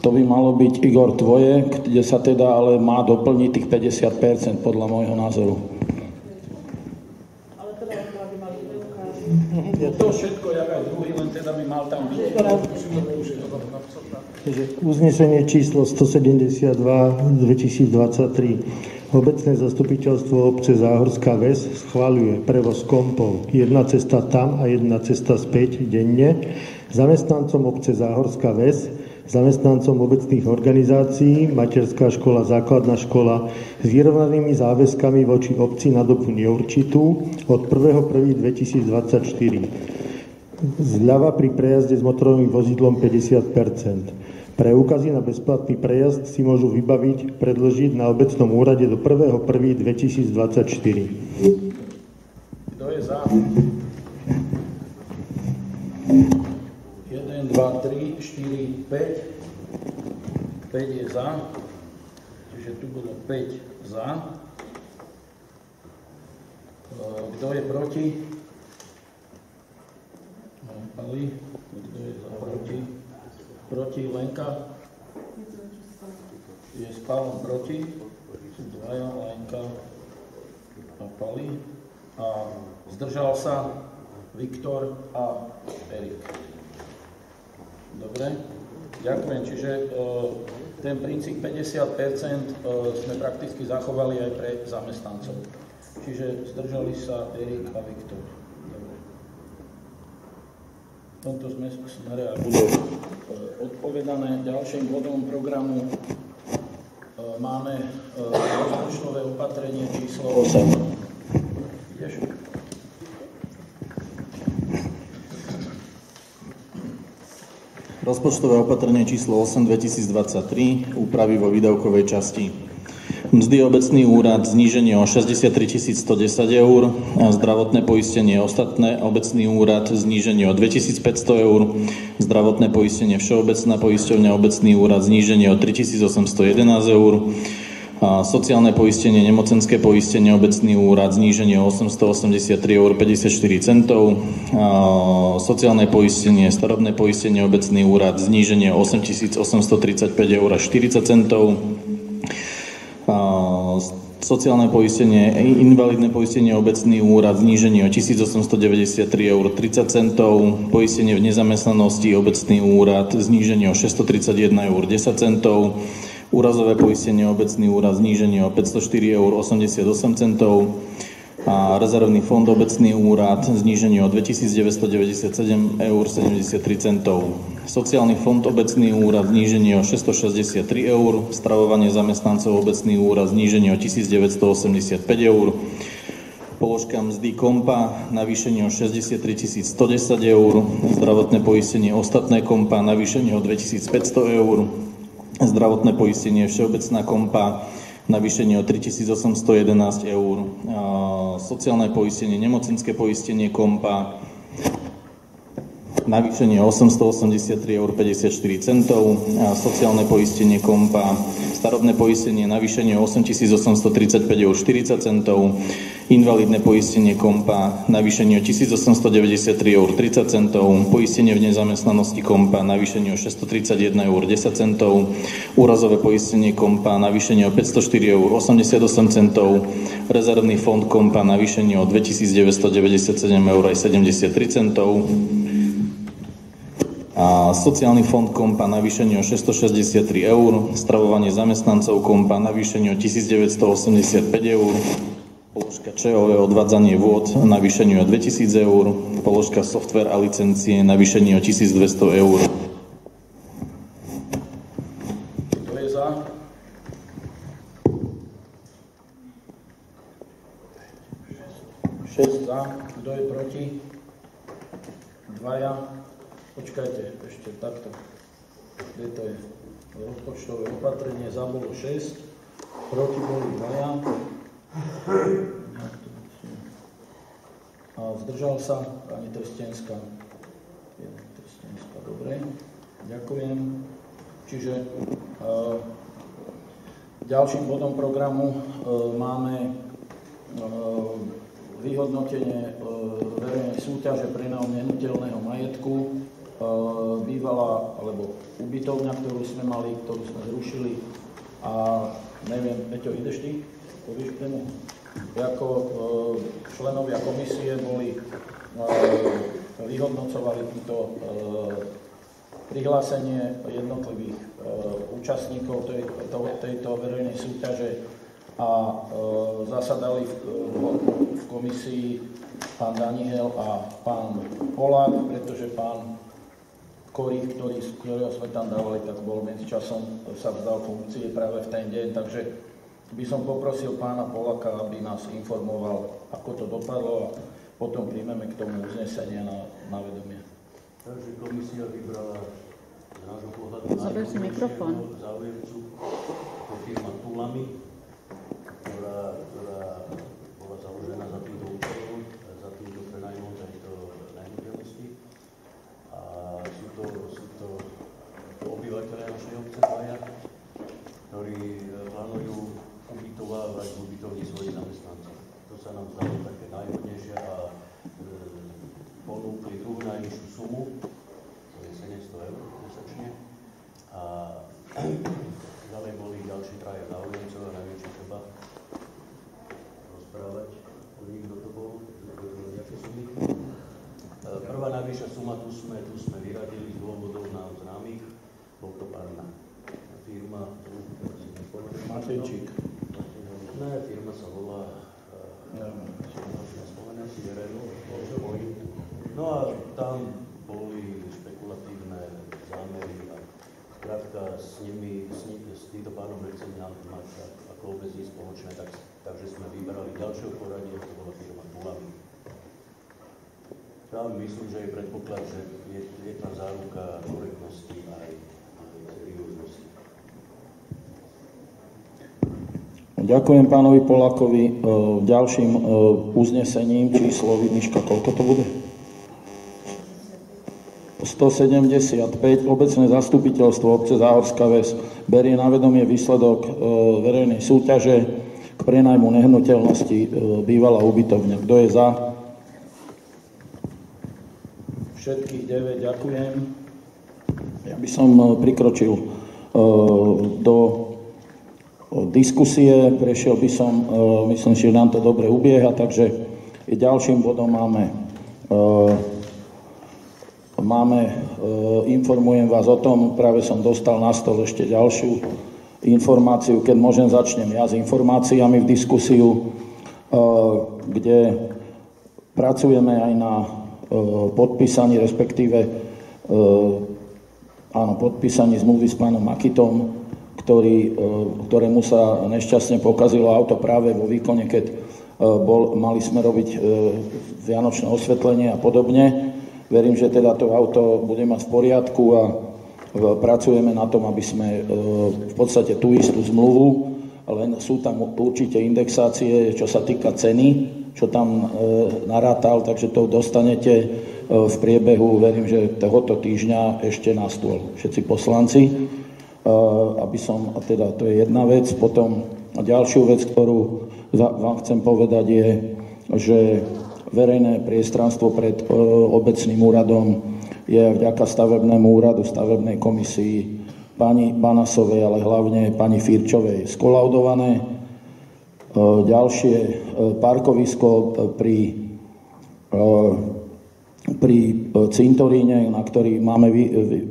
to by malo byť, Igor, tvoje, kde sa teda ale má doplniť tých 50% podľa môjho názoru. Ale teda by mali To všetko, jak aj druhý, len teda by mal tam byť. Uznesenie číslo 172 2023. Obecné zastupiteľstvo obce Záhorská Ves schvaľuje prevoz kompov. Jedna cesta tam a jedna cesta späť denne. Zamestnancom obce Záhorská Ves, zamestnancom obecných organizácií, materská škola, základná škola s vyrovnanými záväzkami voči obci na dobu neurčitú od 1.1.2024. Zľava pri prejazde s motorovým vozidlom 50%. Preukazy na bezplatný prejazd si môžu vybaviť, predložiť na obecnom úrade do 1.1.2024. Kto je za? 1, 2, 3, 4, 5. 5 je za. Čiže tu bolo 5 za. Kto je proti? Pali. Kto je za proti? Proti Lenka. Je s Pavlom proti. Sú dvaja, Lenka a Pali. A zdržal sa Viktor a Erik. Dobre, ďakujem. Čiže ten princíp 50% sme prakticky zachovali aj pre zamestnancov. Čiže zdržali sa Erik a Viktor. Dobre. V tomto smere aj bude odpovedané. Ďalším bodom programu máme rozpočtové opatrenie číslo 8. Ideš? Rozpočtové opatrenie číslo 8 2023, úpravy vo výdavkovej časti. Mzdy obecný úrad zníženie o 63 110 eur, zdravotné poistenie ostatné obecný úrad zníženie o 2500 eur, zdravotné poistenie všeobecná poisťovňa obecný úrad zníženie o 3811 eur, sociálne poistenie nemocenské poistenie obecný úrad zníženie o 883 eur 54 centov, sociálne poistenie starobné poistenie obecný úrad zníženie o 8835 eur 40 centov, sociálne poistenie, invalidné poistenie obecný úrad zníženie o 1893 eur 30 centov, poistenie v nezamestnanosti obecný úrad zníženie o 631 eur 10 centov, úrazové poistenie obecný úrad zníženie o 504 eur 88 centov a rezervný fond obecný úrad zníženie o 2997 eur 73 centov. Sociálny fond obecný úrad zníženie o 663 eur, stravovanie zamestnancov obecný úrad zníženie o 1985 eur, položka mzdy kompa navýšenie o 63 110 eur, zdravotné poistenie ostatné kompa navýšenie o 2500 eur, zdravotné poistenie všeobecná kompa navýšenie o 3811 eur, sociálne poistenie, nemocenské poistenie kompa, navýšenie o 883 eur 54 centov, sociálne poistenie kompa, starobné poistenie, navýšenie o 8835 eur 40 centov, invalidné poistenie kompa, navýšenie o 1893 eur 30 centov, poistenie v nezamestnanosti kompa, navýšenie o 631 eur 10 centov, úrazové poistenie kompa, navýšenie o 504 eur 88 centov, rezervný fond kompa, navýšenie o 2997 eur 73 centov, a sociálny fond kompa navýšenie o 663 eur, stravovanie zamestnancov kompa navýšenie o 1985 eur, položka ČOV odvádzanie vôd navýšenie o 2000 eur, položka software a licencie navýšenie o 1200 eur. Kto je za? Šesť za. Kto je proti? Dvaja. Počkajte, ešte takto. Kde to je? Rozpočtové opatrenie, za bolo 6, proti boli 2. A zdržal sa pani Trstenská. Dobre, ďakujem. Čiže ďalším bodom programu máme vyhodnotenie verejnej súťaže pre nájom nehnuteľného majetku. Bývalá, alebo ubytovňa, ktorú sme mali, ktorú sme zrušili a neviem, Peťo, ideš ty? Povieš k tému? Ako členovia komisie vyhodnocovali túto prihlásenie jednotlivých účastníkov tejto verejnej súťaže a zasadali v komisii pán Daniel a pán Polák, pretože pán Korík, ktorého sme tam dávali, tak bol medzičasom, sa vzdal funkcie práve v ten deň, takže by som poprosil pána Poláka, aby nás informoval, ako to dopadlo a potom príjmeme k tomu uznesenie na vedomie. Takže komisia vybrala z nášho pohľadu záujemcu, to firma Tulami, ktorá bola založená za týmto účelom, za týmto prenajmom tejto nehnuteľnosti. A sú to obyvateľe našej obce dvaja, ktorí plánujú ubytovávať v ubytovni svojich zamestnancov. To sa nám zdalo také najhodnejšie a ponúkli druhú najnižšiu sumu, to je 700 eur mesačne. A ďalej boli ďalší traja záujemcov a neviem, či treba rozprávať o nich, kto to bol, nejaké sumy. Prvá najvyššia suma, tu sme vyradili z dôvodov nám známych, bol to pán firma, Matejčík. Ne, firma sa volá spomeniem si no a tam boli špekulatívne zámery a krátka s týmto pánom nechcem mať ako vôbec nič spoločné, takže sme vybrali ďalšieho poradie, to bola firma Tulami. Ja myslím, že je predpoklad, že je tam záruka korektnosti aj serióznosti. Ďakujem pánovi Polákovi. Ďalším uznesením číslo, Miška, koľko to bude? 175. Obecné zastupiteľstvo obce Záhorská Ves berie na vedomie výsledok verejnej súťaže k prenajmu nehnuteľnosti bývalá ubytovňa. Kto je za? Všetkých 9, ďakujem. Ja by som prikročil do diskusie, prešiel by som, myslím si, že nám to dobre ubieha, takže ďalším bodom informujem vás o tom, práve som dostal na stôl ešte ďalšiu informáciu, keď môžem, začnem ja s informáciami v diskusiu, kde pracujeme aj na podpísaní, respektíve podpísaní zmluvy s pánom Makitom, ktorému sa nešťastne pokazilo auto práve vo výkone, keď mali sme robiť vianočné osvetlenie a podobne. Verím, že teda to auto bude mať v poriadku a pracujeme na tom, aby sme v podstate tú istú zmluvu, len sú tam určite indexácie, čo sa týka ceny, čo tam narátal, takže to dostanete v priebehu, verím, že tohoto týždňa ešte na stôl všetci poslanci. To je jedna vec. Potom ďalšiu vec, ktorú vám chcem povedať, je, že verejné priestranstvo pred obecným úradom je vďaka stavebnému úradu, stavebnej komisii pani Banasovej, ale hlavne pani Firčovej skolaudované. Ďalšie parkovisko pri cintoríne, na ktorý máme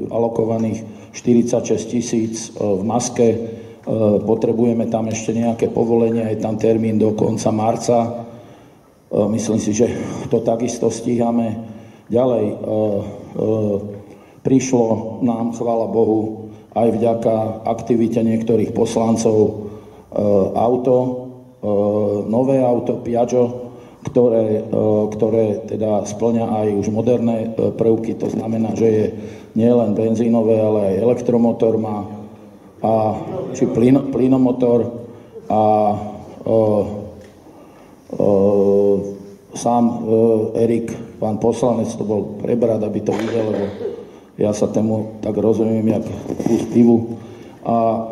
alokovaných 46 000 v maske. Potrebujeme tam ešte nejaké povolenie, je tam termín do konca marca. Myslím si, že to takisto stíhame. Ďalej prišlo nám, chvála Bohu, aj vďaka aktivite niektorých poslancov nové auto Piaggio, ktoré teda splňa aj už moderné prvky, to znamená, že je nielen benzínové, ale aj elektromotor má, či plynomotor a sám Erik, pán poslanec, to bol prebrať, aby to videl, lebo ja sa tomu tak rozumiem, jak kus pivu. A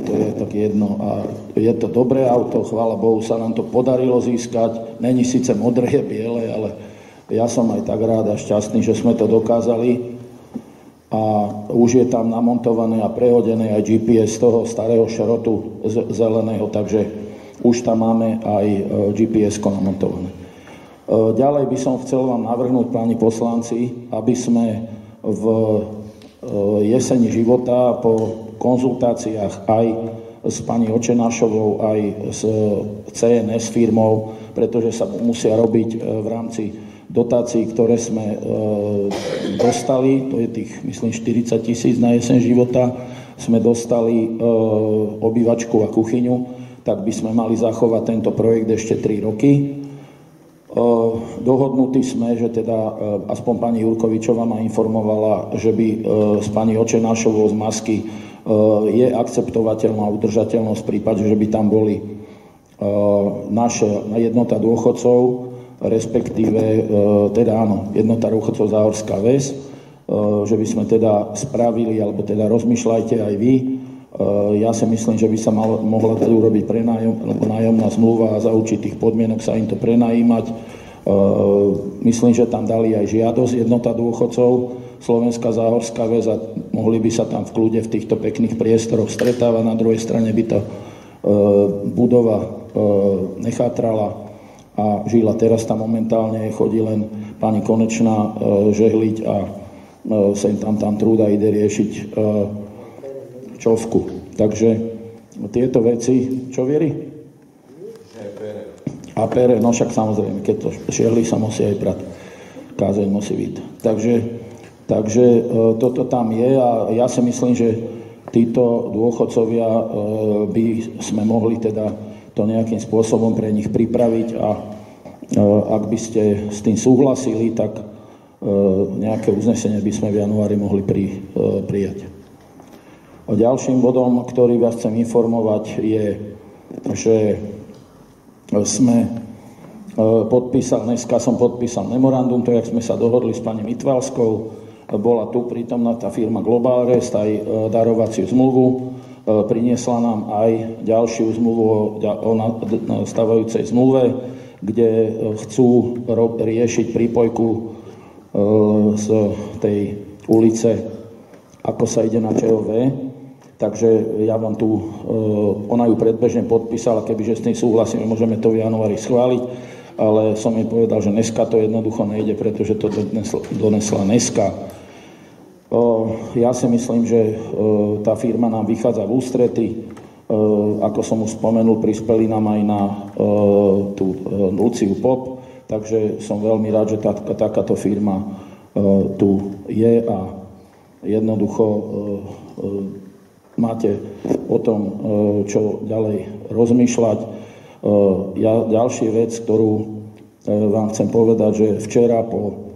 to je tak jedno. A je to dobré auto, chvála Bohu, sa nám to podarilo získať. Není síce modré, je biele, ale ja som aj tak rád a šťastný, že sme to dokázali. A už je tam namontované a prehodené aj GPS toho starého šrotu zeleného, takže už tam máme aj GPS-ko namontované. Ďalej by som chcel vám navrhnúť, páni poslanci, aby sme v jeseni života po konzultáciách aj s pani Očenášovou, aj s CNS firmou, pretože sa musia robiť v rámci dotácií, ktoré sme dostali, to je tých, myslím, 40 000 na jeseň života, sme dostali obývačku a kuchyňu, tak by sme mali zachovať tento projekt ešte 3 roky. Dohodnutí sme, že teda aspoň pani Jurkovičová ma informovala, že by s pani Očenášovou z Masky je akceptovateľná udržateľnosť v prípade, že by tam boli naša jednota dôchodcov, respektíve teda áno, jednota dôchodcov Záhorská Ves, že by sme teda spravili, alebo teda rozmýšľajte aj vy. Ja si myslím, že by sa mohla dať urobiť nájomná zmluva a za určitých podmienok sa im to prenajímať. Myslím, že tam dali aj žiadosť jednota dôchodcov Slovenská Záhorská Ves a mohli by sa tam v kľude v týchto pekných priestoroch stretávať. Na druhej strane by tá budova nechátrala a žila. Teraz tam momentálne chodí len pani Konečná žehliť a sem tam trúda ide riešiť čovku. Takže tieto veci, čo vieri? A pere, no však samozrejme, keď to žehli, sa musí aj prať. Kázeň musí byť. Takže toto tam je a ja si myslím, že títo dôchodcovia by sme mohli teda to nejakým spôsobom pre nich pripraviť a ak by ste s tým súhlasili, tak nejaké uznesenie by sme v januári mohli prijať. Ďalším bodom, ktorý vás chcem informovať, je že sme dneska som podpísal memorandum, to, jak sme sa dohodli s pani Mitvalskou, bola tu prítomná tá firma Global Rest, aj darovaciu zmluvu, priniesla nám aj ďalšiu zmluvu o nastávajúcej zmluve, kde chcú riešiť prípojku z tej ulice, ako sa ide na ČOV. Takže ja vám tu, ona ju predbežne podpísala, kebyže s tým súhlasíme, môžeme to v januári schváliť, ale som jej povedal, že dneska to jednoducho nejde, pretože to donesla dneska. Ja si myslím, že tá firma nám vychádza v ústrety. Ako som už spomenul, prispeli nám aj na tú Luciu Pop, takže som veľmi rád, že takáto firma tu je a jednoducho máte o tom, čo ďalej rozmýšľať. Ďalšia vec, ktorú vám chcem povedať, že včera po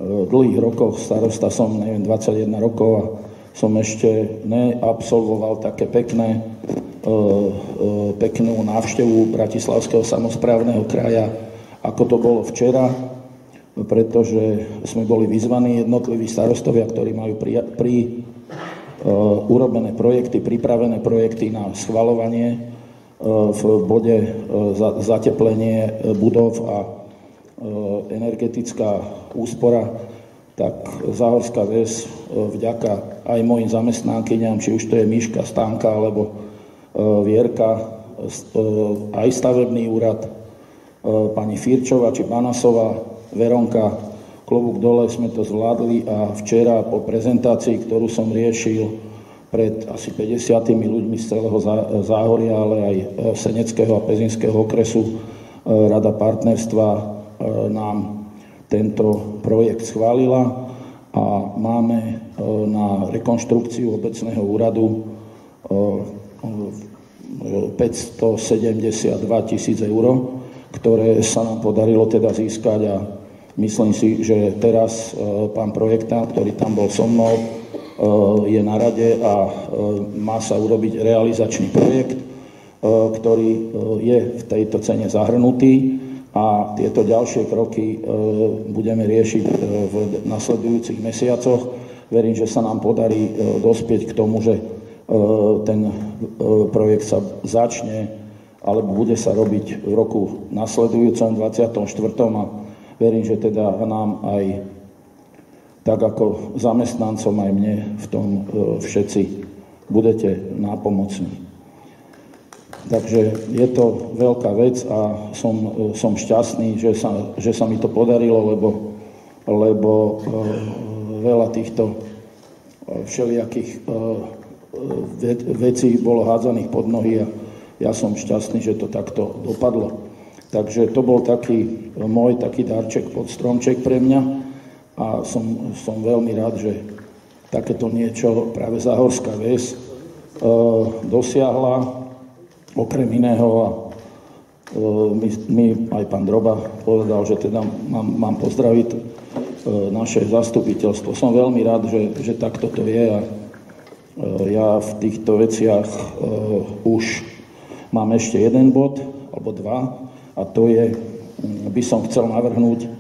dlhých rokoch starosta som, 21 rokov a som ešte neabsolvoval také peknú návštevu Bratislavského samosprávneho kraja, ako to bolo včera, pretože sme boli vyzvaní jednotliví starostovia, ktorí majú urobené projekty, pripravené projekty na schvaľovanie v bode zateplenie budov a energetická úspora, tak Záhorská Ves vďaka aj mojim zamestnankyňam, či už to je Miška, Stanka alebo Vierka, aj stavebný úrad, pani Firčová či Banasová, Veronka, klobúk dole, sme to zvládli a včera po prezentácii, ktorú som riešil pred asi 50 ľuďmi z celého Záhoria, ale aj Seneckého a Pezinského okresu, Rada partnerstva nám tento projekt schválila a máme na rekonštrukciu obecného úradu 572 000 eur, ktoré sa nám podarilo teda získať a myslím si, že teraz pán projektant, ktorý tam bol so mnou, je na rade a má sa urobiť realizačný projekt, ktorý je v tejto cene zahrnutý a tieto ďalšie kroky budeme riešiť v nasledujúcich mesiacoch. Verím, že sa nám podarí dospieť k tomu, že ten projekt sa začne alebo bude sa robiť v roku nasledujúcom 24. a verím, že teda nám aj tak ako zamestnancom aj mne v tom všetci budete nápomocní. Takže je to veľká vec a som šťastný, že sa mi to podarilo, lebo veľa týchto všelijakých vecí bolo hádzaných pod nohy a ja som šťastný, že to takto dopadlo. Takže to bol taký môj darček pod stromček pre mňa a som veľmi rád, že takéto niečo práve Záhorská Ves dosiahla. Okrem iného a mi aj pán Droba povedal, že teda mám pozdraviť naše zastupiteľstvo. Som veľmi rád, že takto to je a ja v týchto veciach už mám ešte jeden bod alebo dva a to je, by som chcel navrhnúť,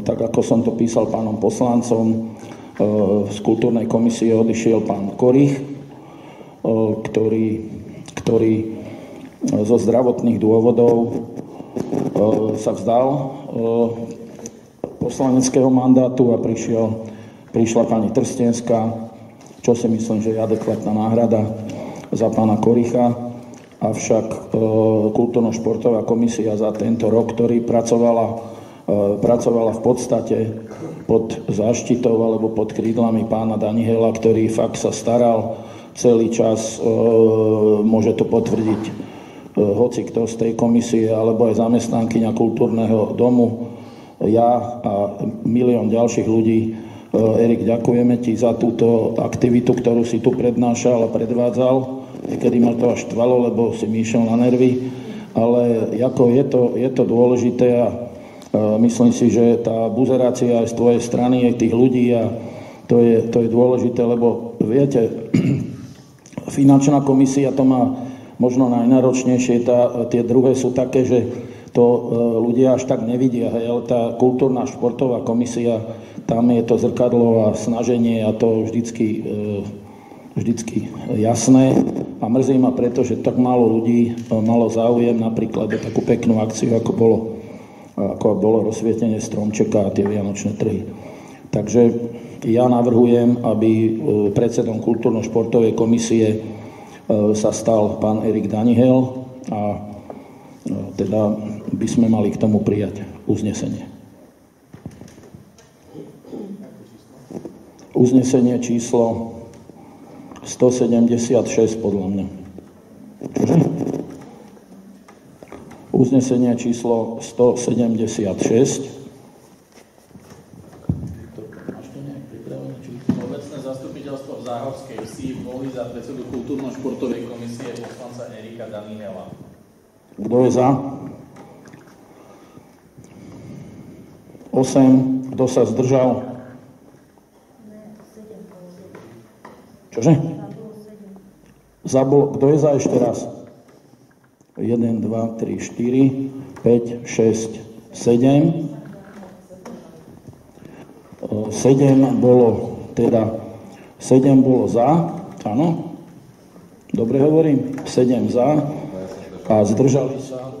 tak ako som to písal pánom poslancom, z kultúrnej komisie odišiel pán Korich, ktorý zo zdravotných dôvodov sa vzdal poslaneckého mandátu a prišla pani Trstenská, čo si myslím, že je adekvátna náhrada za pána Koricha. Avšak kultúrno-športová komisia za tento rok, ktorý pracovala v podstate pod záštitou alebo pod krídlami pána Danihela, ktorý fakt sa staral celý čas, môže to potvrdiť hoci kto z tej komisie, alebo aj zamestnankyňa kultúrneho domu, ja a milión ďalších ľudí. Erik, ďakujeme ti za túto aktivitu, ktorú si tu prednášal a predvádzal. Niekedy ma to až štvalo, lebo si mi išiel na nervy, ale ako je to dôležité a myslím si, že tá buzerácia aj z tvojej strany, aj tých ľudí a to je dôležité, lebo viete, finančná komisia to má možno najnáročnejšie. Tie druhé sú také, že to ľudia až tak nevidia, hej, ale tá kultúrna športová komisia, tam je to zrkadlo a snaženie a to vždycky jasné. A mrzí ma preto, že tak málo ľudí malo záujem napríklad o takú peknú akciu, ako bolo rozsvietenie stromčeka a tie vianočné trhy. Takže ja navrhujem, aby predsedom kultúrno-športovej komisie sa stal pán Erik Danihel a teda by sme mali k tomu prijať uznesenie. Uznesenie číslo 176 podľa mňa. Čože? Uznesenie číslo 176. Obecné zastupiteľstvo v Záhorskej Vsi volí za predsedu kultúrno-športovej komisie poslanca Erika Danihela. Kto je za? 8. Kto sa zdržal? Čože? Kto je za ešte raz? 1, 2, 3, 4, 5, 6, 7. 7 bolo za, áno? Dobre hovorím? 7 za a zdržali sa.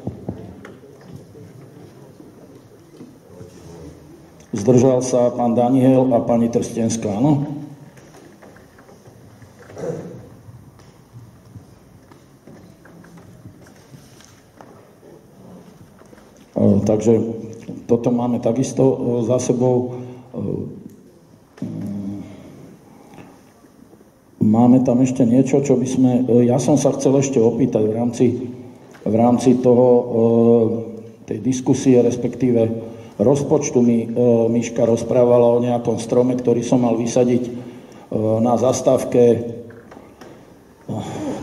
Zdržal sa pán Danihel a pani Trstenská, áno? Takže toto máme takisto za sebou. Máme tam ešte niečo, čo by sme... Ja som sa chcel ešte opýtať v rámci tej diskusie, respektíve rozpočtu mi Miška rozprávala o nejakom strome, ktorý som mal vysadiť na zastávke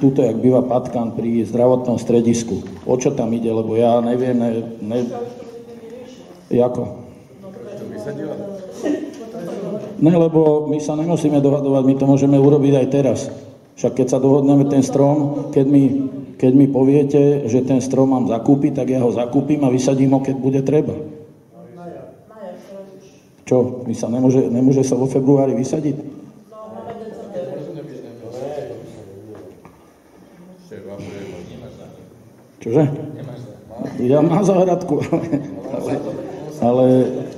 tuto, jak býva Patkan pri zdravotnom stredisku. O čo tam ide, lebo ja neviem, Jako? Ne, lebo my sa nemusíme dohadovať, my to môžeme urobiť aj teraz. Však keď sa dohodneme ten strom, keď mi poviete, že ten strom mám zakúpiť, tak ja ho zakúpim a vysadím ho, keď bude treba. Čo? Nemôže sa vo februári vysadiť? Čože? Ja mám záhradku,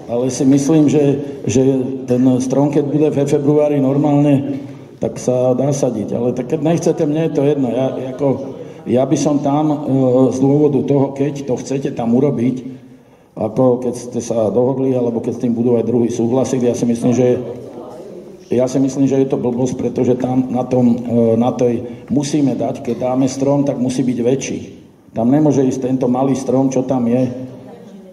ale si myslím, že ten strom, keď bude v februári normálne, tak sa dá sadiť. Ale tak keď nechcete, mne je to jedno. Ja by som tam z dôvodu toho, keď to chcete tam urobiť, ako keď ste sa dohodli, alebo keď s tým budú aj druhý súhlasiť, ja si myslím, že je to blbosť, pretože tam na tej musíme dať, keď dáme strom, tak musí byť väčší. Tam nemôže ísť tento malý strom, čo tam je.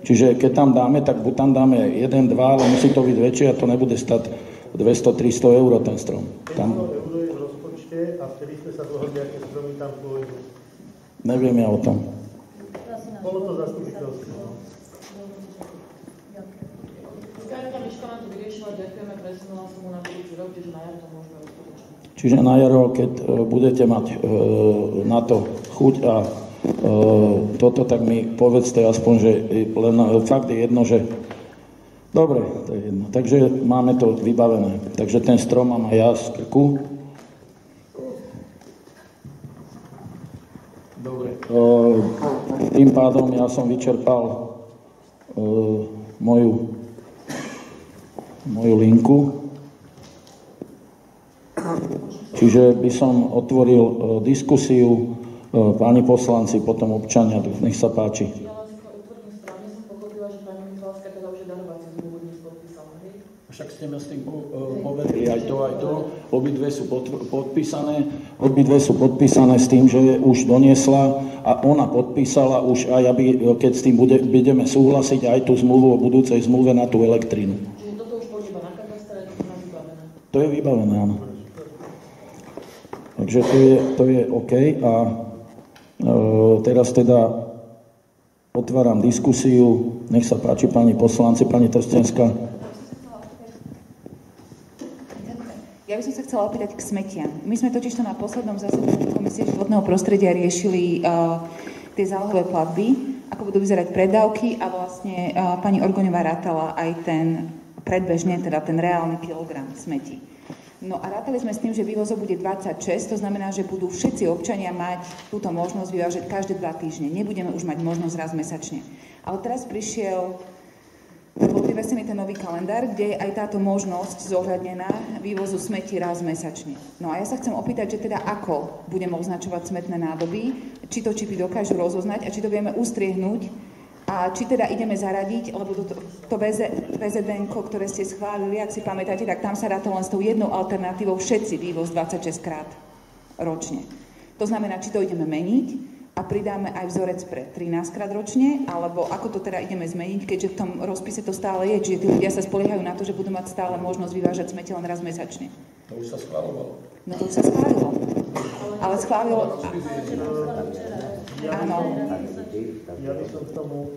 Čiže keď tam dáme, tak buď tam dáme 1, 2, ale musí to byť väčšie a to nebude stať 200-300 eur ten strom. Tam... Eur je v rozpočte a vtedy ste sa dohodli, aké stromy tam pôjdu. Neviem ja o tom. Bolo to zastupiteľstvo. Skrátka, Miška nám to vyriešila, ďakujeme, presunula som mu na budúci rok, čiže na jar to môžeme rozpočať. Čiže na jaro, keď budete mať na to chuť a toto, tak mi povedzte aspoň, že len fakt je jedno, že dobre, to je jedno. Takže máme to vybavené. Takže ten strom mám aj ja z krku. Dobre. Tým pádom ja som vyčerpal moju linku. Čiže by som otvoril diskusiu, páni poslanci, potom občania, nech sa páči. Ja len utvrdím správne, som pochopila, že pani Michalovská teda už je darovací zmluvu dnes podpísala, hej? Však ste ma s tým povedali aj to. Obidve sú podpísané s tým, že už doniesla a ona podpísala už aj, keď s tým budeme súhlasiť, aj tú zmluvu o budúcej zmluve na tú elektrínu. Čiže toto už pôjde iba na katastre, je to vybavené? To je vybavené, áno. Takže to je OK a teraz teda otváram diskusiu. Nech sa páči, pani poslanci, pani Trstenská. Ja by som sa chcela opýtať k smetiam. My sme totižto na poslednom zasadnutí Komisie životného prostredia riešili tie zálohové platby, ako budú vyzerať preddávky a vlastne pani Orgoňová rátala aj ten predbežne, teda ten reálny kilogram smetí. No a rátali sme s tým, že vývozov bude 26, to znamená, že budú všetci občania mať túto možnosť vyvážať každé 2 týždne. Nebudeme už mať možnosť raz mesačne. Ale teraz prišiel ten nový kalendár, kde je aj táto možnosť zohľadnená vývozu smetí raz mesačne. No a ja sa chcem opýtať, že teda ako budeme označovať smetné nádoby, či to čipy dokážu rozoznať a či to vieme ustriehnúť a či teda ideme zaradiť, lebo to VZN-ko, ktoré ste schválili, ak si pamätáte, tak tam sa rátalo len s tou jednou alternatívou všetci vývoz 26 krát ročne. To znamená, či to ideme meniť a pridáme aj vzorec pre 13 krát ročne, alebo ako to teda ideme zmeniť, keďže v tom rozpise to stále je, čiže tí ľudia sa spoliehajú na to, že budú mať stále možnosť vyvážať smetie len raz mesačne. To už sa schváľovalo. No to už sa schválilo. Ale schválilo... Áno. Ja by som k tomu...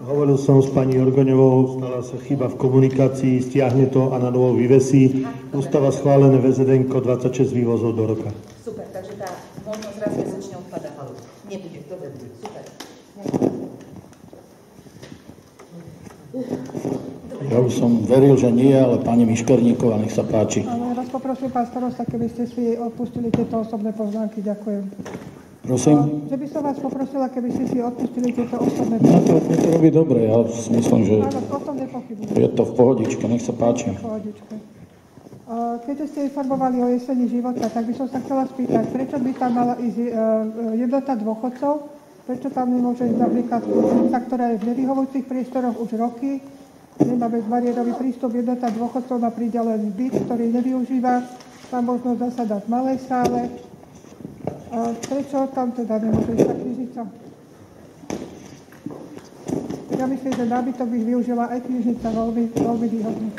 Hovoril som s pani Orgoňovou, stala sa chyba v komunikácii, stiahne to a na novo vyvesí. Ústava schválené VZN-ko 26 vývozov do roka. Super, takže tá možnosť raz mesačne odpadá. Nebude, dobre, super. Ja už som veril, že nie, ale pani Miškerníková, nech sa páči. Ale ja vás poprosím, pán starosta, keby ste si odpustili tieto osobné poznámky. Ďakujem. Prosím? Že by som vás poprosila, keby ste si odpustili tieto osobné poznámky. No to robí dobre, ja si myslím, že je to v pohodičke, nech sa páči. V pohodičke. Keďže ste informovali o jeseni života, tak by som sa chcela spýtať, prečo by tam mala ísť jednota dôchodcov, prečo tam nemôže ísť napríklad spoločnica, ktorá je v nevyhovujúcich priestoroch už roky, nemá bezbariérový prístup, jednota dôchodcov má pridelený byt, ktorý nevyužíva, má možnosť zasadať v malej sále. Prečo tam teda nemôže ísť tá knižnica? Ja myslím, že nábytok by využila aj knižnica veľmi, veľmi výhodne.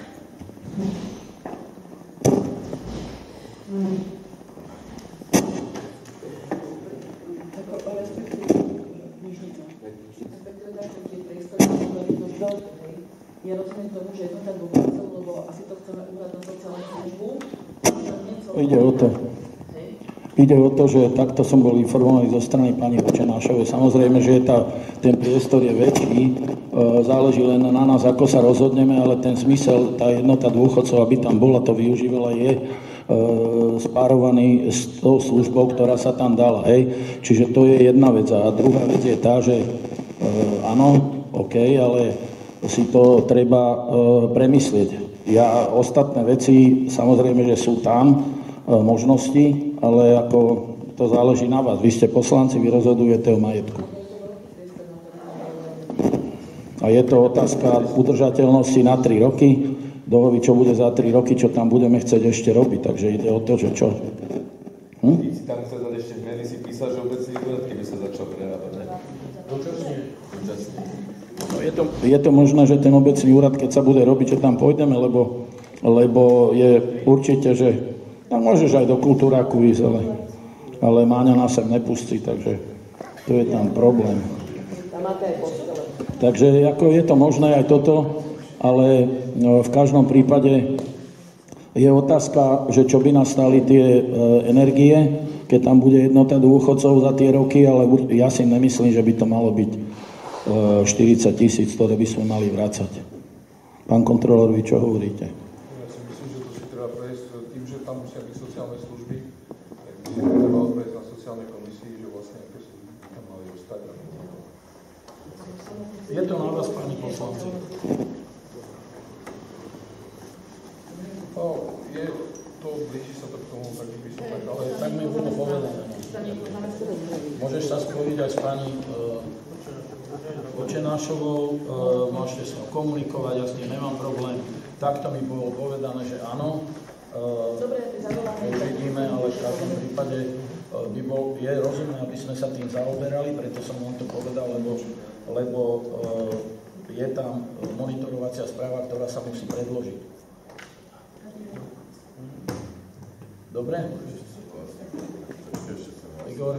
Ja rozumiem tomu, že jednota dôchodcov, lebo asi to chceme úrad na sociálnu službu. Ide o to, že takto som bol informovaný zo strany pani Vočenášovej. Samozrejme, že ten priestor je väčší, záleží len na nás, ako sa rozhodneme, ale ten zmysel, tá jednota dôchodcov, aby tam bola, to využívala, je spárovaný s tou službou, ktorá sa tam dala. Hej. Čiže to je jedna vec. A druhá vec je tá, že áno, OK, ale si to treba premyslieť. Ostatné veci, samozrejme, že sú tam možnosti, ale ako to záleží na vás. Vy ste poslanci, vy rozhodujete o majetku. A je to otázka udržateľnosti na 3 roky. Dohovi, čo bude za 3 roky, čo tam budeme chcieť ešte robiť. Takže ide o to, že čo. Keď si tam chcel dať ešte zmeny, si písal, že obecný úrad, keby sa začal prerábať, ne? Dočasne. No je to možné, že ten obecný úrad, keď sa bude robiť, že tam pôjdeme, lebo je určite, že tam môžeš aj do kultúráku ísť, ale Máňa nás sem nepustí, takže to je tam problém. Takže ako je to možné aj toto, ale v každom prípade je otázka, že čo by nás stáli tie energie, keď tam bude jednota dôchodcov za tie roky, ale ja si nemyslím, že by to malo byť 40 000, ktoré by sme mali vrácať. Pán kontrolór, vy čo hovoríte? Ja si myslím, že to si treba prejsť tým, že tam musia byť sociálne služby, tak by si treba prejsť na sociálnej komisii, že vlastne aké služby tam mali ostať. Je to na vás, pani poslanci. Blíži sa to k tomu, tak by som tak, ale tak mi bolo povedané. Môžeš sa spojiť aj s pani Vočenášovou, môžete s ňou komunikovať, ja s tým nemám problém. Takto mi bolo povedané, že áno. Uvidíme, ale v každom prípade je rozumné, aby sme sa tým zaoberali, preto som vám to povedal, lebo je tam monitorovacia správa, ktorá sa musí predložiť. Dobre? Igor?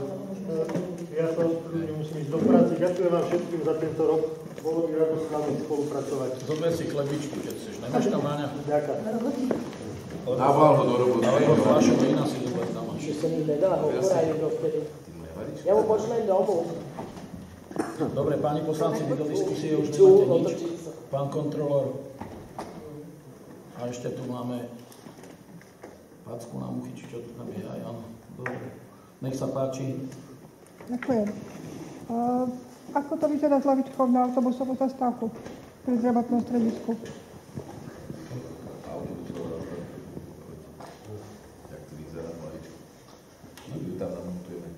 Ja sa musím ísť do práce. Ďakujem vám všetkým za tento rok. Bolo mi radosť s vami spolupracovať. Zober si chlebičku, keď chceš. Nemáš tam, Máňa? Ďakujem. Dával ho do roboty. Alebo fľašovo iná si zober tam až. Že sa mi nedá ho porajiť dovtedy. Ja mu pošlem domov. Dobre, páni poslanci, vy do diskusie už nemáte nič. Pán kontrolór. A ešte tu máme packu na muchy, či čo tu tam je aj, áno. Dobre. Nech sa páči. Ďakujem. Ako to vyzerá s lavičkou na autobusovú zastávku pri zdravotnom stredisku? Jak to vyzerá lavička? No, ju tam namontujeme.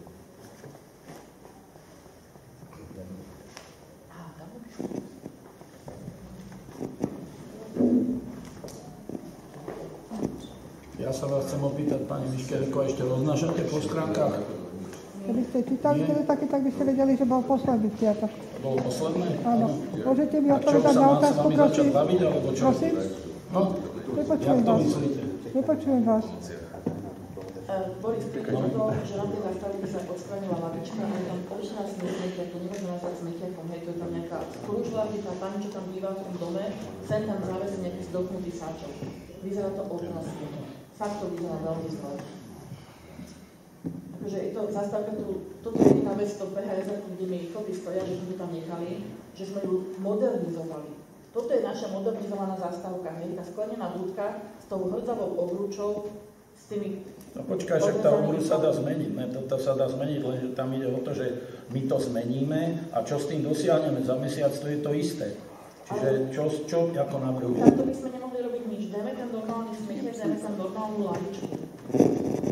Ja sa vás chcem opýtať, pani Miškerko, ešte roznášate po stránkach? Keby ste čítali také, tak by ste vedeli, že bol posledný piatok. Bolo posledné? Áno. Môžete mi A čo, odpovedať sa na mám s otázku, vami začať prosím? baviť, alebo čo? Prosím? No, Nepočujem jak to vás. myslíte? Nepočujem vás. Boris, pri to, že na tej zastavke sa odstranila lavička a je tam občná smetia, to nemôžeme nazvať smetiakom, hej, to je tam nejaká skružľavý, tá pani, čo tam býva v tom dome, sem tam záväzí nejaký zdochnutý sáčok. Vyzerá to otrasne. Fakt to vyzerá veľmi zle. Takže je to zastávka, toto je jediná vec, to PHS, kde mi chodí stoja, že sme tam nechali, že sme ju modernizovali. Toto je naša modernizovaná zastávka, hej, tá sklenená budka s tou hrdzavou obrúčou, s tými... No počkaj, však tá obru sa dá zmeniť, ne? To sa dá zmeniť, lenže tam ide o to, že my to zmeníme a čo s tým dosiahneme za mesiac, to je to isté. Čiže čo ako navrhujete? Takto by sme nemohli robiť nič. Dajme ten normálny smetiak, dajme tam normálnu lavičku.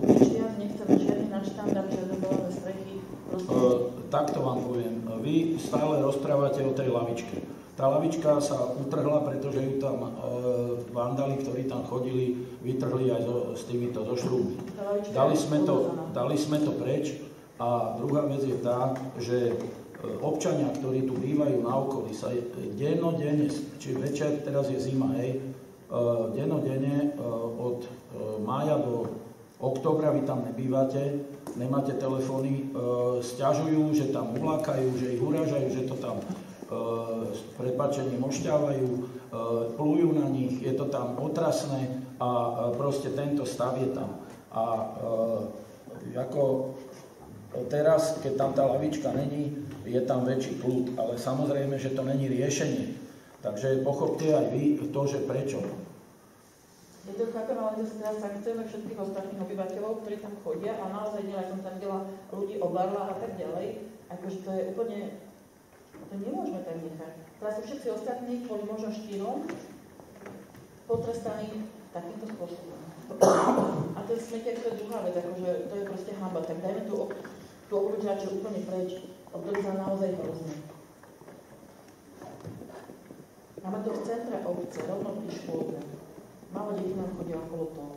Nič viac nechceme, žiadny nadštandard, žiadne voľné strechy. Takto vám poviem. Vy stále rozprávate o tej lavičke. Tá lavička sa utrhla, pretože ju tam vandali, ktorí tam chodili, vytrhli aj s týmito zo šrúby. Dali sme to preč a druhá vec je tá, že občania, ktorí tu bývajú na okolí, sa dennodenne, či večer, teraz je zima, hej, dennodenne od mája do októbra vy tam nebývate, nemáte telefóny, sťažujú, že tam ulákajú, že ich urážajú, že to tam s prepáčením ošťávajú, plujú na nich, je to tam otrasné a proste tento stav je tam. A ako teraz, keď tam tá lavička není, je tam väčší kľud, ale samozrejme, že to není riešenie. Takže pochopte aj vy to, že prečo. Ja to chápem, ale zase teraz sankciujeme všetkých ostatných obyvateľov, ktorí tam chodia a naozaj nie, som tam videla ľudí obarla a tak ďalej. Akože to je úplne... To nemôžeme tak nechať. Teraz sú všetci ostatní, kvôli možno štírom, potrestaní takýmto spôsobom. A ten smetiak, to je druhá vec, akože to je proste hanba. Tak dajme tú obruč radšej úplne preč, lebo to je naozaj hrozné. Máme to v centre obce, rovno pri škôlke. Málo detí nám chodia okolo toho.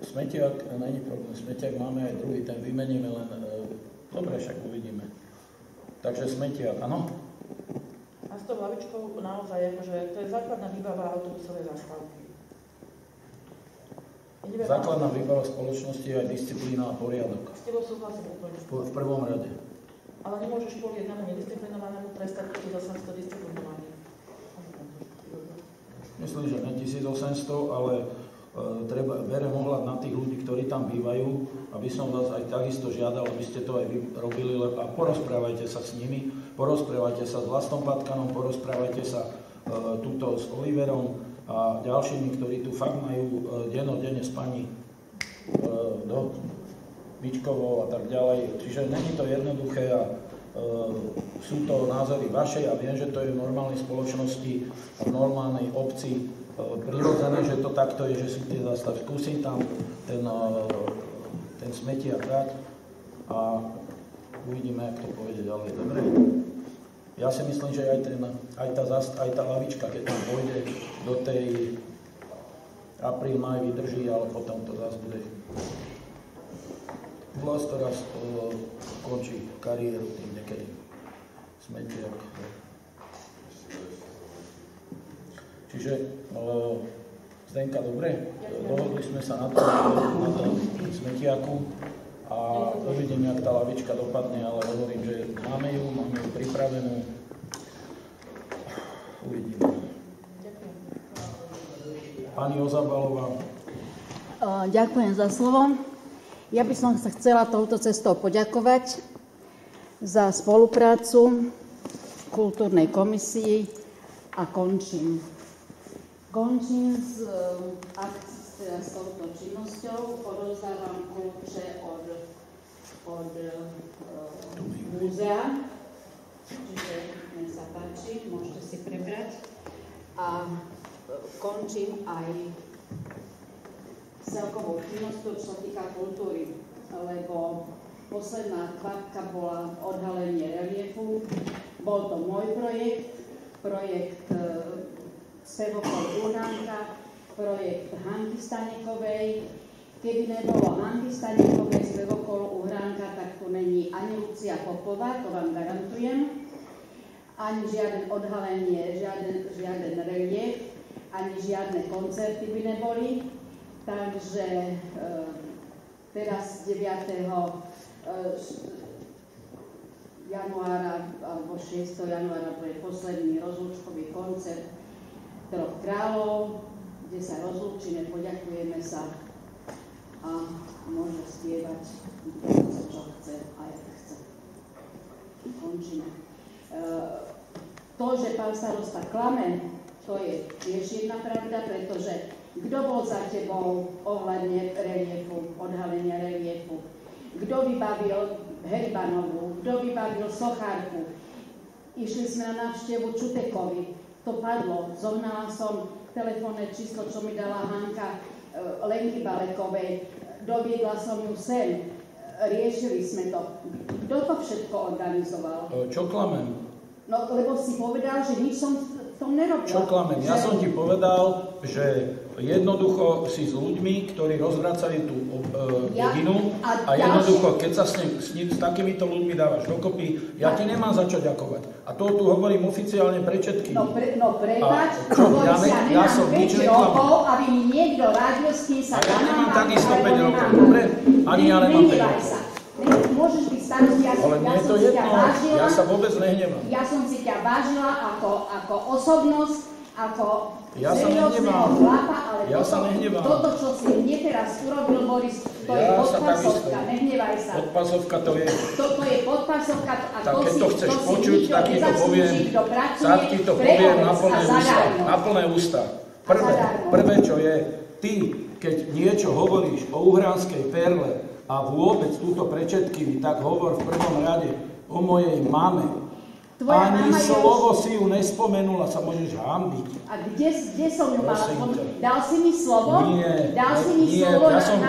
Smetiak, není problém, smetiak máme aj druhý, ten vymeníme len, dobre, však uvidíme. Takže smetiak, áno? A s tou lavičkou naozaj, akože to je základná výbava autobusovej zastávky. Základná výbava spoločnosti je aj disciplína a poriadok. S tebou súhlasím úplne. V prvom rade. Ale nemôžeš kvôli jednému nedisciplinovanému trestať 1800 disciplinovaných. Myslím, že ne 1800, ale berem ohľad na tých ľudí, ktorí tam bývajú, aby som vás aj takisto žiadal, aby ste to aj vy robili a porozprávajte sa s nimi, porozprávajte sa s Vlastom Patkanom, porozprávajte sa tuto s Oliverom a ďalšími, ktorí tu fakt majú dennodenne s pani Mičkovou a tak ďalej. Čiže není to jednoduché a sú to názory vaše a viem, že to je v normálnej spoločnosti a v normálnej obci prirodzené, že to takto je, že sú tie zastavy. Skúsim tam ten smetiak dať a uvidíme, jak to pôjde ďalej. Dobre? Ja si myslím, že aj tá lavička, keď tam pôjde do tej apríl, maj vydrží, ale potom to zase bude. Vlast teraz končí kariéru tým niekedy. Smetiak. Čiže Zdenka, dobre, dohodli sme sa na tom smetiaku a uvidím, jak tá lavička dopadne, ale hovorím, že máme ju pripravenú. Uvidíme. Pani Ozabalová. Ďakujem za slovo. Ja by som sa chcela touto cestou poďakovať za spoluprácu v kultúrnej komisii a končím. Končím s touto činnosťou, odovzdávam kľúče od múzea, čiže nech sa páči, môžete si prebrať. A končím aj celkovou činnosťou, čo sa týka kultúry, lebo posledná kvapka bola odhalenie reliefu. Bol to môj projekt Spevokol Uhránka, projekt Hanky Stanekovej. Keby nebolo Hanky Stanekovej, Spevokolu Uhránka, tak tu není ani Lucia Popová, to vám garantujem, ani žiaden odhalenie, žiaden relief, ani žiadne koncerty by neboli. Takže teraz 9. januára alebo 6. januára bude posledný rozlúčkový koncert Troch kráľov, kde sa rozlúčime, poďakujeme sa a môže spievať čo chce a jak chce. Končíme. To, že pán starosta klame, to je tiež jedna pravda, pretože kto bol za tebou ohľadne reliefu, odhalenia reliefu? Kto vybavil Heribanovú? Kto vybavil sochárku? Išli sme na návštevu Čutekovi. To padlo. Zohnala som telefónne číslo, čo mi dala Hanka Lenky Balekovej. Doviedla som ju sem. Riešili sme to. Kto to všetko organizoval? Čo klamem? No, lebo si povedal, že nič som v tom nerobila. Čo klamem? Ja som ti povedal, že jednoducho si s ľuďmi, ktorí rozvracali tú dedinu a jednoducho, keď sa s takýmito ľuďmi dávaš dokopy, ja ti nemám za čo ďakovať. A to tu hovorím oficiálne pre všetkých. No prepáč, ja som nič rokov, aby mi niekto radil, s kým sa ja nemám takisto 5 rokov, dobre? Ani ja nemám 5 rokov. Môžeš byť starosti, ja som si ťa vážila. Ja sa vôbec nehnevám. Ja som si ťa vážila ako osobnosť, ako seriózneho chlapa, ale toto, čo si mne teraz urobil, Boris, to je podpasovka, nehnevaj sa. Podpasovka to je. To je podpasovka a to si počuť, tak ti to poviem na plné ústa. Prvé, čo je, ty, keď niečo hovoríš o Uhránskej perle, a vôbec túto prečetkými, tak hovor v prvom rade o mojej mame. Ani slovo si ju nespomenula, sa môžeš hanbiť. A kde som ju mala spomenúť? Dal si mi slovo? Nie. Dal si mi slovo na tom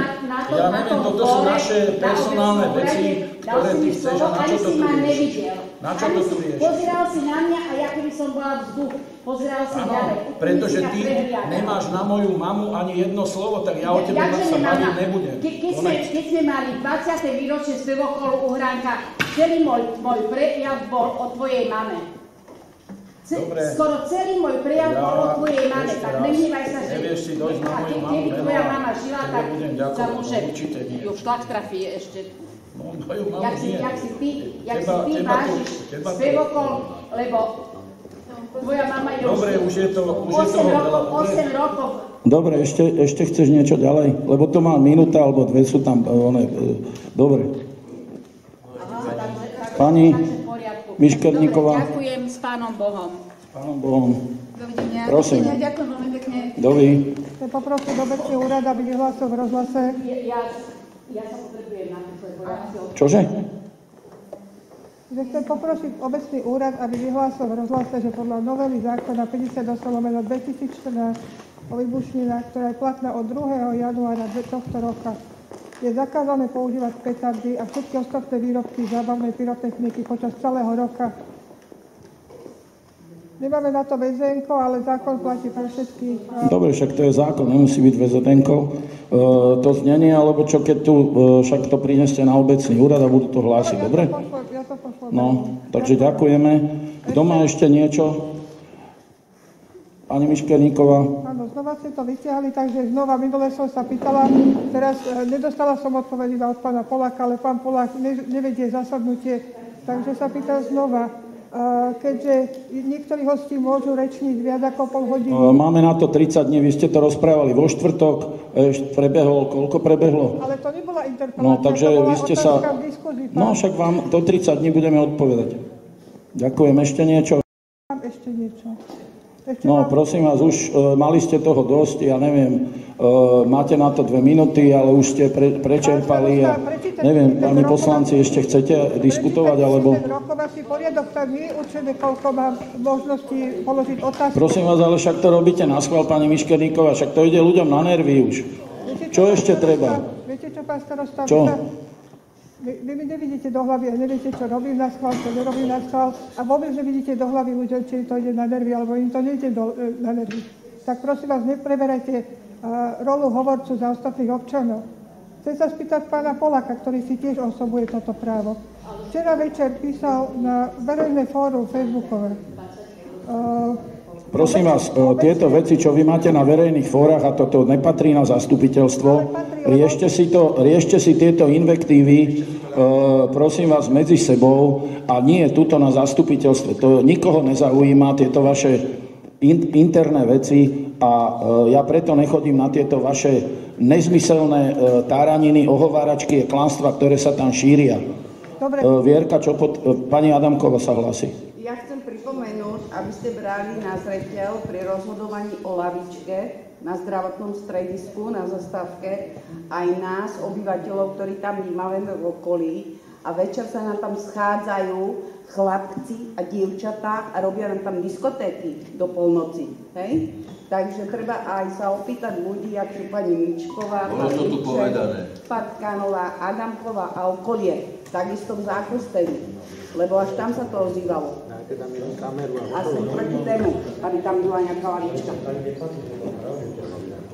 ja neviem, toto sú naše personálne veci, ktoré ty chceš a na čo to tu riešiš? Na čo to tu riešiš? Pozeral si na mňa a ja keby som bola vzduch. Pozeral si ďalej. Pretože ty nemáš na moju mamu ani jedno slovo, tak ja o tebe sa baviť nebudem. Keď sme mali 20. výročie Spevokolu Uhránka, celý môj prejav bol o tvojej mame. Skoro celý môj prejav bol o tvojej mame, tak nehnývaj sa, že... Nevieš si dojsť na moju mamu, keby tvoja mama žila, tak sa môže... Určite nie. Ju šlak trafí ešte... No, moju mamu nie. Jak si ty vážiš Spevokol, lebo... Tvoja mama je dobre, už je to 8 rokov. Dobre, ešte chceš niečo ďalej? Lebo to má minúta, alebo 2 sú tam, dobre. Pani Miškerníková. Ďakujem s Pánom Bohom. Pánom Bohom. Dovidenia. Prosím. Ďakujem veľmi pekne. Chcem poprosiť obecný úrad, aby vyhlásil v rozhlase. Ja sa potrebujem napríklad, lebo ja si... Čože? Chcem poprosiť obecný úrad, aby vyhlásil v rozhlase, že podľa novely zákona 58/2014 o výbušninách, ktorá je platná od 2. januára tohto roka, je zakázané používať petardy a všetky ostatné výrobky zábavnej pyrotechniky počas celého roka. Nemáme na to VZN-ko, ale zákon platí pre všetkých. Dobre, však to je zákon, nemusí byť VZN-ko. To znenie, alebo čo, keď tu však to prineste na obecný úrad a budú to hlásiť, dobre? Ja to pošlem. No, takže ďakujeme. Kto má ešte niečo? Pani Miškerníková. Áno, znova ste to vyťahli, takže znova, minule som sa pýtala, teraz nedostala som odpoveď od pána Poláka, ale pán Polák nevedie zasadnutie, takže sa pýtam znova. keďže niektorí hosti môžu rečniť viac ako pol hodiny. Máme na to 30 dní, vy ste to rozprávali vo štvrtok, prebehlo, koľko prebehlo? Ale to nebola interpelácia, no, takže to bola vy ste sa... v diskuzii. No však vám do 30 dní budeme odpovedať. Ďakujem, ešte niečo? Mám ešte niečo. No prosím vás, už mali ste toho dosť, ja neviem, máte na to 2 minúty, ale už ste prečerpali a neviem, pani poslanci, ešte chcete diskutovať, alebo... Ten rokovací poriadok, tam nie je určené, koľko mám možnosti položiť otázku. Prosím vás, ale však to robíte na schvál, pani Miškerníková, však to ide ľuďom na nervy už. Čo ešte treba? Viete čo, pán starosta? Čo? Vy mi nevidíte do hlavy a neviete, čo robím na schvál, čo nerobím na schvál a vôbec nevidíte do hlavy ľuďom, či to ide na nervy, alebo im to nejde na nervy. Tak prosím vás, nepreberajte rolu hovorcu za ostatných občanov. Chcem sa spýtať pána Poláka, ktorý si tiež osobuje toto právo. Včera večer písal na verejné fórum facebookové. Prosím vás, tieto veci, čo vy máte na verejných fórach, a toto nepatrí na zastupiteľstvo, riešte si tieto invektívy, prosím vás, medzi sebou a nie tuto na zastupiteľstve. To nikoho nezaujíma, tieto vaše interné veci a ja preto nechodím na tieto vaše nezmyselné táraniny, ohováračky a klamstvá, ktoré sa tam šíria. Dobre. Vierka, pani Adamková sa hlási. Ja chcem pripomenúť, aby ste brali na zreteľ pri rozhodovaní o lavičke na zdravotnom stredisku, na zastávke, aj nás, obyvateľov, ktorí tam máme v okolí a večer sa nám tam schádzajú chlapci a dievčatá a robia nám tam diskotéky do polnoci. Hej? Takže treba aj sa opýtať ľudí, ako sú pani Mičková, pani Miček, Patkánová, Adamková a okolie, takisto v Záchosteli, lebo až tam sa to ozývalo. A som proti tému, aby tam bola nejaká lavička.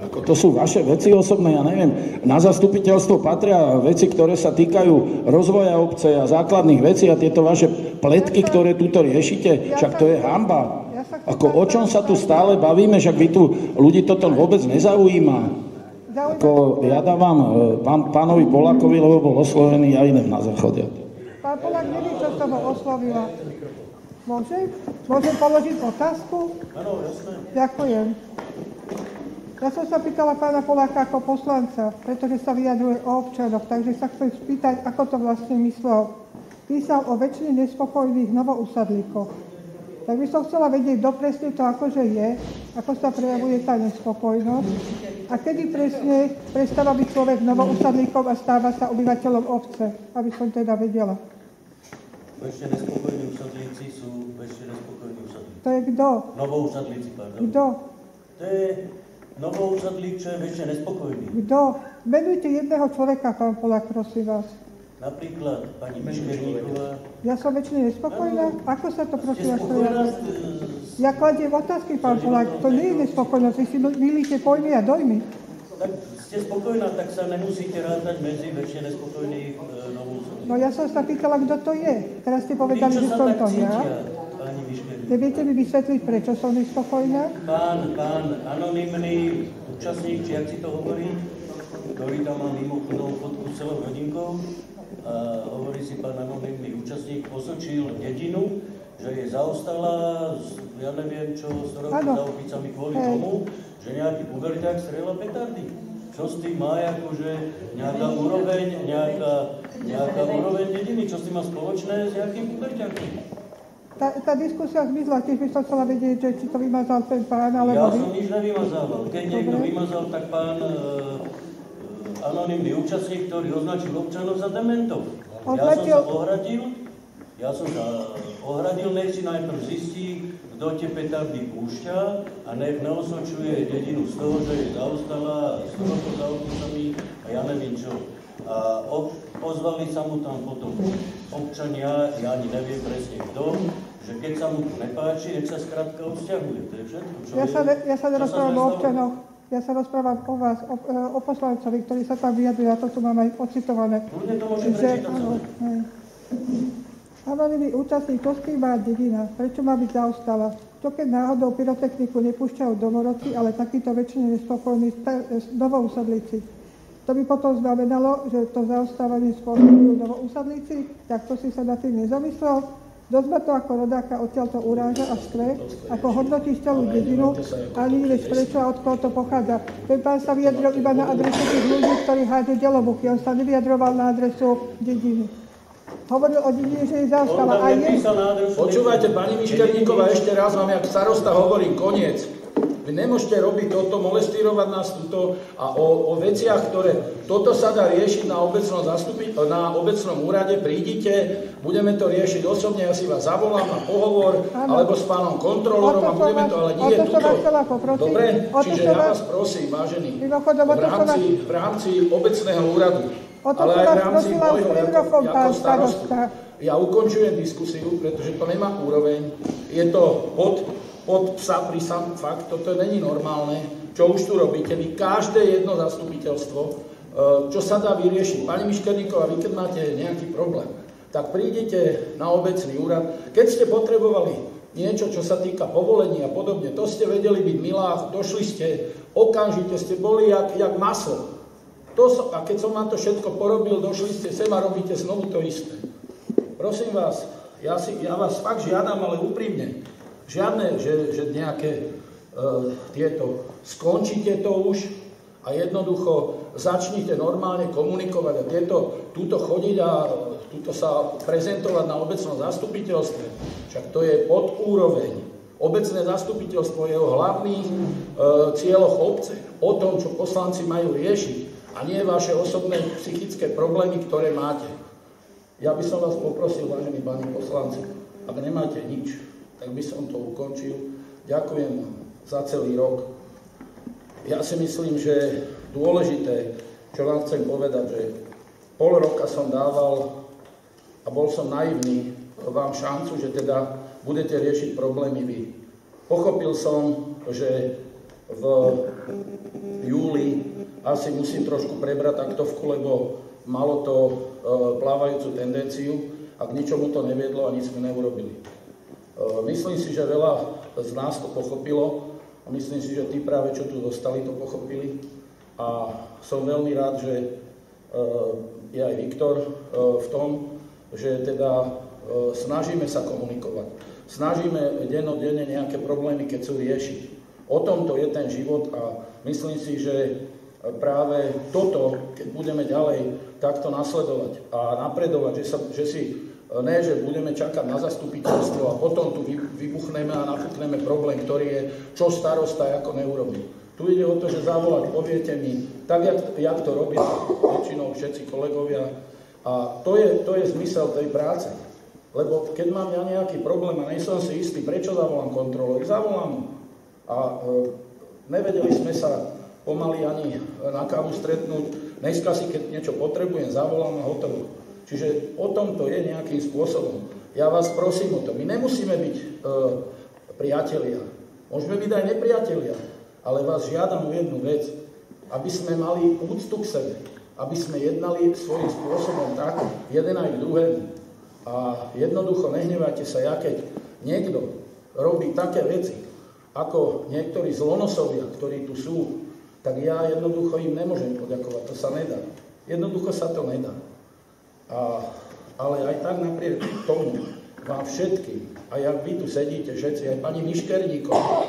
To sú vaše veci osobné, ja neviem. Na zastupiteľstvo patria veci, ktoré sa týkajú rozvoja obce a základných vecí a tieto vaše pletky, ktoré tuto riešite, však to je hanba. O čom sa tu stále bavíme, však vy tu ľudí toto vôbec nezaujíma. Ja dávam pánovi Polákovi, lebo bol oslovený, ja idem na záchod. Pán Polák nevie, čo som ho oslovila. Môžem? Môžem položiť otázku? Áno, jasné. Ďakujem. Ja som sa pýtala pána Poláka ako poslanca, pretože sa vyjadruje o občanoch, takže sa chcem spýtať, ako to vlastne myslel. Písal o väčšine nespokojných novousadlíkoch. Tak by som chcela vedieť dopresne to, akože je, ako sa prejavuje tá nespokojnosť a kedy presne prestáva byť človek novousadlíkom a stáva sa obyvateľom obce, aby som teda vedela. Väčšie nespokojní usadlíci sú väčšie nespokojní usadlíci. To je kto? Novousadlíci, pardon. Kto? To je novousadlík, čo je väčšie nespokojný. Kto? Menujte jedného človeka, pán Polák, prosím vás. Napríklad pani Miškerníková. Ja som väčšine nespokojná? Ako sa to prosím vás prejavuje? Ja kladiem otázky, pán Polák. To nie je nespokojnosť. Vy si mýlite pojmy a dojmy. Tak ste spokojná, tak sa nemusíte rátať medzi väčšie nespokojných novousadlíkov. No ja som sa pýtala, kto to je. Teraz ste povedali, že som to ja. Neviete mi vysvetliť, prečo som nespokojná? Pán anonymný účastník, či jak si to hovorí, ktorý tam má mimochodom fotku s celou rodinkou, a hovorí si pán anonymný účastník, osočil dedinu, že je zaostala, ja neviem čo, s opicami kvôli tomu, že nejaký puberťák strieľa petardy. Čo s tým má akože nejaká úroveň dediny, čo s tým má spoločné s nejakým puberťákom? Tá diskusia zmizla, tiež by som chcela vedieť, že či to vymazal ten pán, alebo... Ja som nič nevymazával. Keď niekto vymazal, tak pán anonymný účastník, ktorý označil občanov za dementov. Ja som sa ohradil, nech si najprv zistí, kto tie petardy púšťa a nech neosočuje dedinu z toho, že je zaostala s tohoto zaopicami a ja neviem čo. A ozvali sa mu tam potom občania, ja ani neviem presne kto, že keď sa mu to nepáči, nech sa skrátka odsťahuje. To je všetko. Ja sa nerozprávam o občanoch. Ja sa rozprávam o vás, o poslancovi, ktorý sa tam vyjadruje, a to tu mám aj ocitované. Ľudia to môže prečítať. Anonymný účastník, to s kým má dedina, prečo má byť zaostala? Čo keď náhodou pyrotechniku nepúšťajú domorodci, ale takýto väčšine nespokojní novousadlíci? To by potom znamenalo, že to zaostávanie spôsobujú novousadlíci, tak to si sa na tým nezamyslel. Dosť ma to ako rodáka odtiaľto uráža a štve, ako hodnotíš celú dedinu, ani nevieš prečo a od koho to pochádza. Ten pán sa vyjadril iba na adresu tých ľudí, ktorí hádžu delobuchy, on sa nevyjadroval na adresu dediny. Hovoril o dedine, že je zástava. Počúvajte, pani Miškerníková, ešte raz vám, jak starosta hovorím, koniec. Vy nemôžete robiť toto, molestírovať nás tuto a o veciach, ktoré... Toto sa dá riešiť na obecnom úrade, prídite, budeme to riešiť osobne, ja si vás zavolám na pohovor, alebo s pánom kontrolorom a budeme to, ale nie tuto. Dobre? Čiže ja vás prosím, vážení, v rámci obecného úradu, ale aj v rámci môjho ako starostu. Ja ukončujem diskusiu, pretože to nemá úroveň, je to pod psa prísam, fakt, toto není normálne, čo už tu robíte, vy každé jedno zastupiteľstvo, čo sa dá vyriešiť. Pani Miškerníková, vy keď máte nejaký problém, tak prídete na obecný úrad, keď ste potrebovali niečo, čo sa týka povolení a podobne, to ste vedeli byť milá, došli ste, okamžite ste boli jak maslo. A keď som vám to všetko porobil, došli ste sem a robíte znovu to isté. Prosím vás, ja vás fakt žiadam, ale úprimne, žiadne, že nejaké tieto, skončíte to už a jednoducho začnite normálne komunikovať a túto chodiť a túto sa prezentovať na obecnom zastupiteľstve. Však to je pod úroveň. Obecné zastupiteľstvo je o hlavných cieľoch obce, o tom, čo poslanci majú riešiť a nie vaše osobné psychické problémy, ktoré máte. Ja by som vás poprosil, vážení páni poslanci, ak nemáte nič, tak by som to ukončil. Ďakujem vám za celý rok. Ja si myslím, že dôležité, čo vám chcem povedať, že pol roka som dával a bol som naivný vám šancu, že teda budete riešiť problémy vy. Pochopil som, že v júli asi musím trošku prebrať taktovku, lebo malo to plávajúcu tendenciu a k ničomu to neviedlo a nič sme neurobili. Myslím si, že veľa z nás to pochopilo a myslím si, že tí práve, čo tu dostali, to pochopili. A som veľmi rád, že je aj Viktor v tom, že teda snažíme sa komunikovať. Snažíme dennodenne nejaké problémy, keď sú riešiť. O tomto je ten život a myslím si, že práve toto, keď budeme ďalej takto nasledovať a napredovať, že budeme čakať na zastupiteľstvo a potom tu vybuchneme a nafúkneme problém, ktorý je, čo starosta ako neurobí. Tu ide o to, že zavolať, poviete mi, tak jak to robia väčšinou všetci kolegovia. A to je zmysel tej práce. Lebo keď mám ja nejaký problém a nejsom si istý, prečo zavolám kontrolór, zavolám. A nevedeli sme sa pomaly ani na kávu stretnúť. Dneska si, keď niečo potrebujem, zavolám a hotovo. Čiže o tom to je nejakým spôsobom. Ja vás prosím o to. My nemusíme byť priatelia. Môžeme byť aj nepriatelia. Ale vás žiadam o jednu vec. Aby sme mali úctu k sebe. Aby sme jednali svojím spôsobom tak, jeden aj k druhému. A jednoducho nehnevajte sa, ja keď niekto robí také veci, ako niektorí zlonosovia, ktorí tu sú, tak ja jednoducho im nemôžem poďakovať. To sa nedá. Jednoducho sa to nedá. Ale aj tak napriek tomu vám všetkým, a jak vy tu sedíte všetci, aj pani Miškerníková,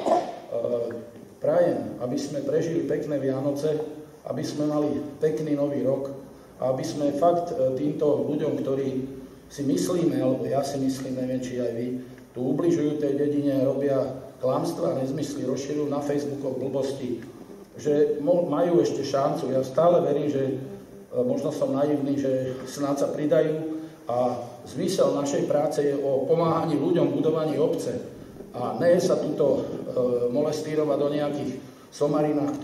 prajem, aby sme prežili pekné Vianoce, aby sme mali pekný nový rok a aby sme fakt týmto ľuďom, ktorí si myslíme, alebo ja si myslím, neviem, či aj vy, tu ubližujú tej dedine, robia klamstvá, nezmysly, rozširujú na Facebookoch blbosti, že majú ešte šancu. Ja stále verím, že možno som naivný, že snáď sa pridajú a zmysel našej práce je o pomáhaní ľuďom, budovaní obce a nie sa tuto molestírovať do nejakých somarinách,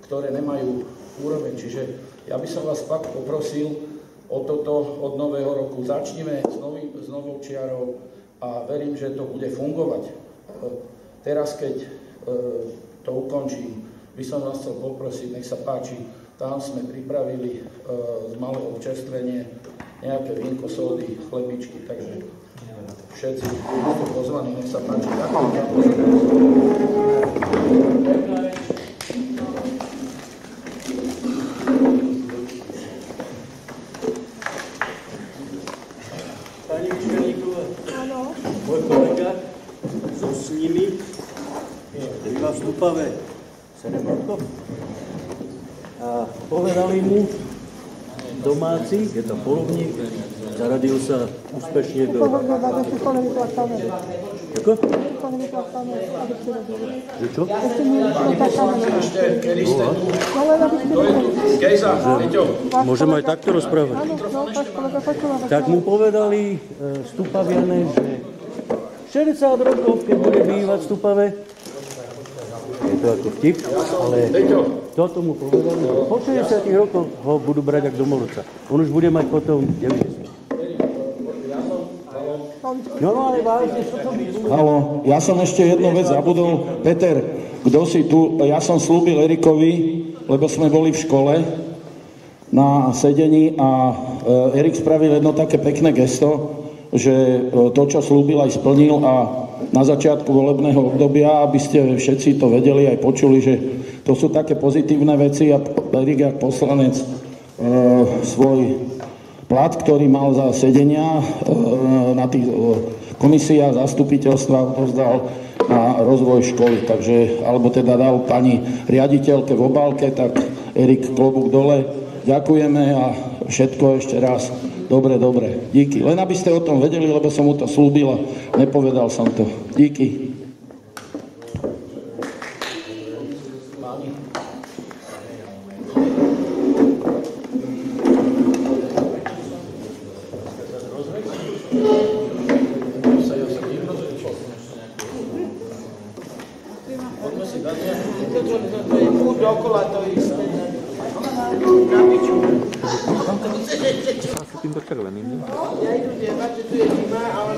ktoré nemajú úroveň. Čiže ja by som vás fakt poprosil o toto od nového roku. Začneme s novou čiarou a verím, že to bude fungovať. Teraz, keď to ukončím, by som vás chcel poprosiť, nech sa páči, tam sme pripravili z malého občerstvenie nejaké vínko, sódy, chlebičky, takže všetci sú pozvaní, nech sa páči. Pani Miškerníková, áno. nimi býva v Stupave Serebratko a povedali mu domáci, je to polovník, zaradil sa úspešne do... Ako? Že čo? Môžem aj takto rozprávať. Tak mu povedali Stupaviané, že 60 rokov, keď bude bývať v Stupave, je to ako vtip, ale toto mu povedali, po 60 rokoch ho budú brať ako domorodca. On už bude mať potom 90. No ale vážne, čo to by... Haló, ja som ešte jednu vec zabudol. Peter, kto si tu? Ja som slúbil Erikovi, lebo sme boli v škole na sedení a Erik spravil jedno také pekné gesto, že to, čo slúbil, aj splnil a na začiatku volebného obdobia, aby ste všetci to vedeli aj počuli, že to sú také pozitívne veci a Erik ako poslanec svoj plat, ktorý mal za sedenia na tých komisiách zastupiteľstva odovzdal na rozvoj školy. Takže, alebo teda dal pani riaditeľke v obálke, tak Erik, klobúk dole. Ďakujeme a všetko ešte raz. Dobre. Díky. Len aby ste o tom vedeli, lebo som mu to slúbil a nepovedal som to. Díky. Týmto červeným. Ja idú dievať, že tu je zima, ale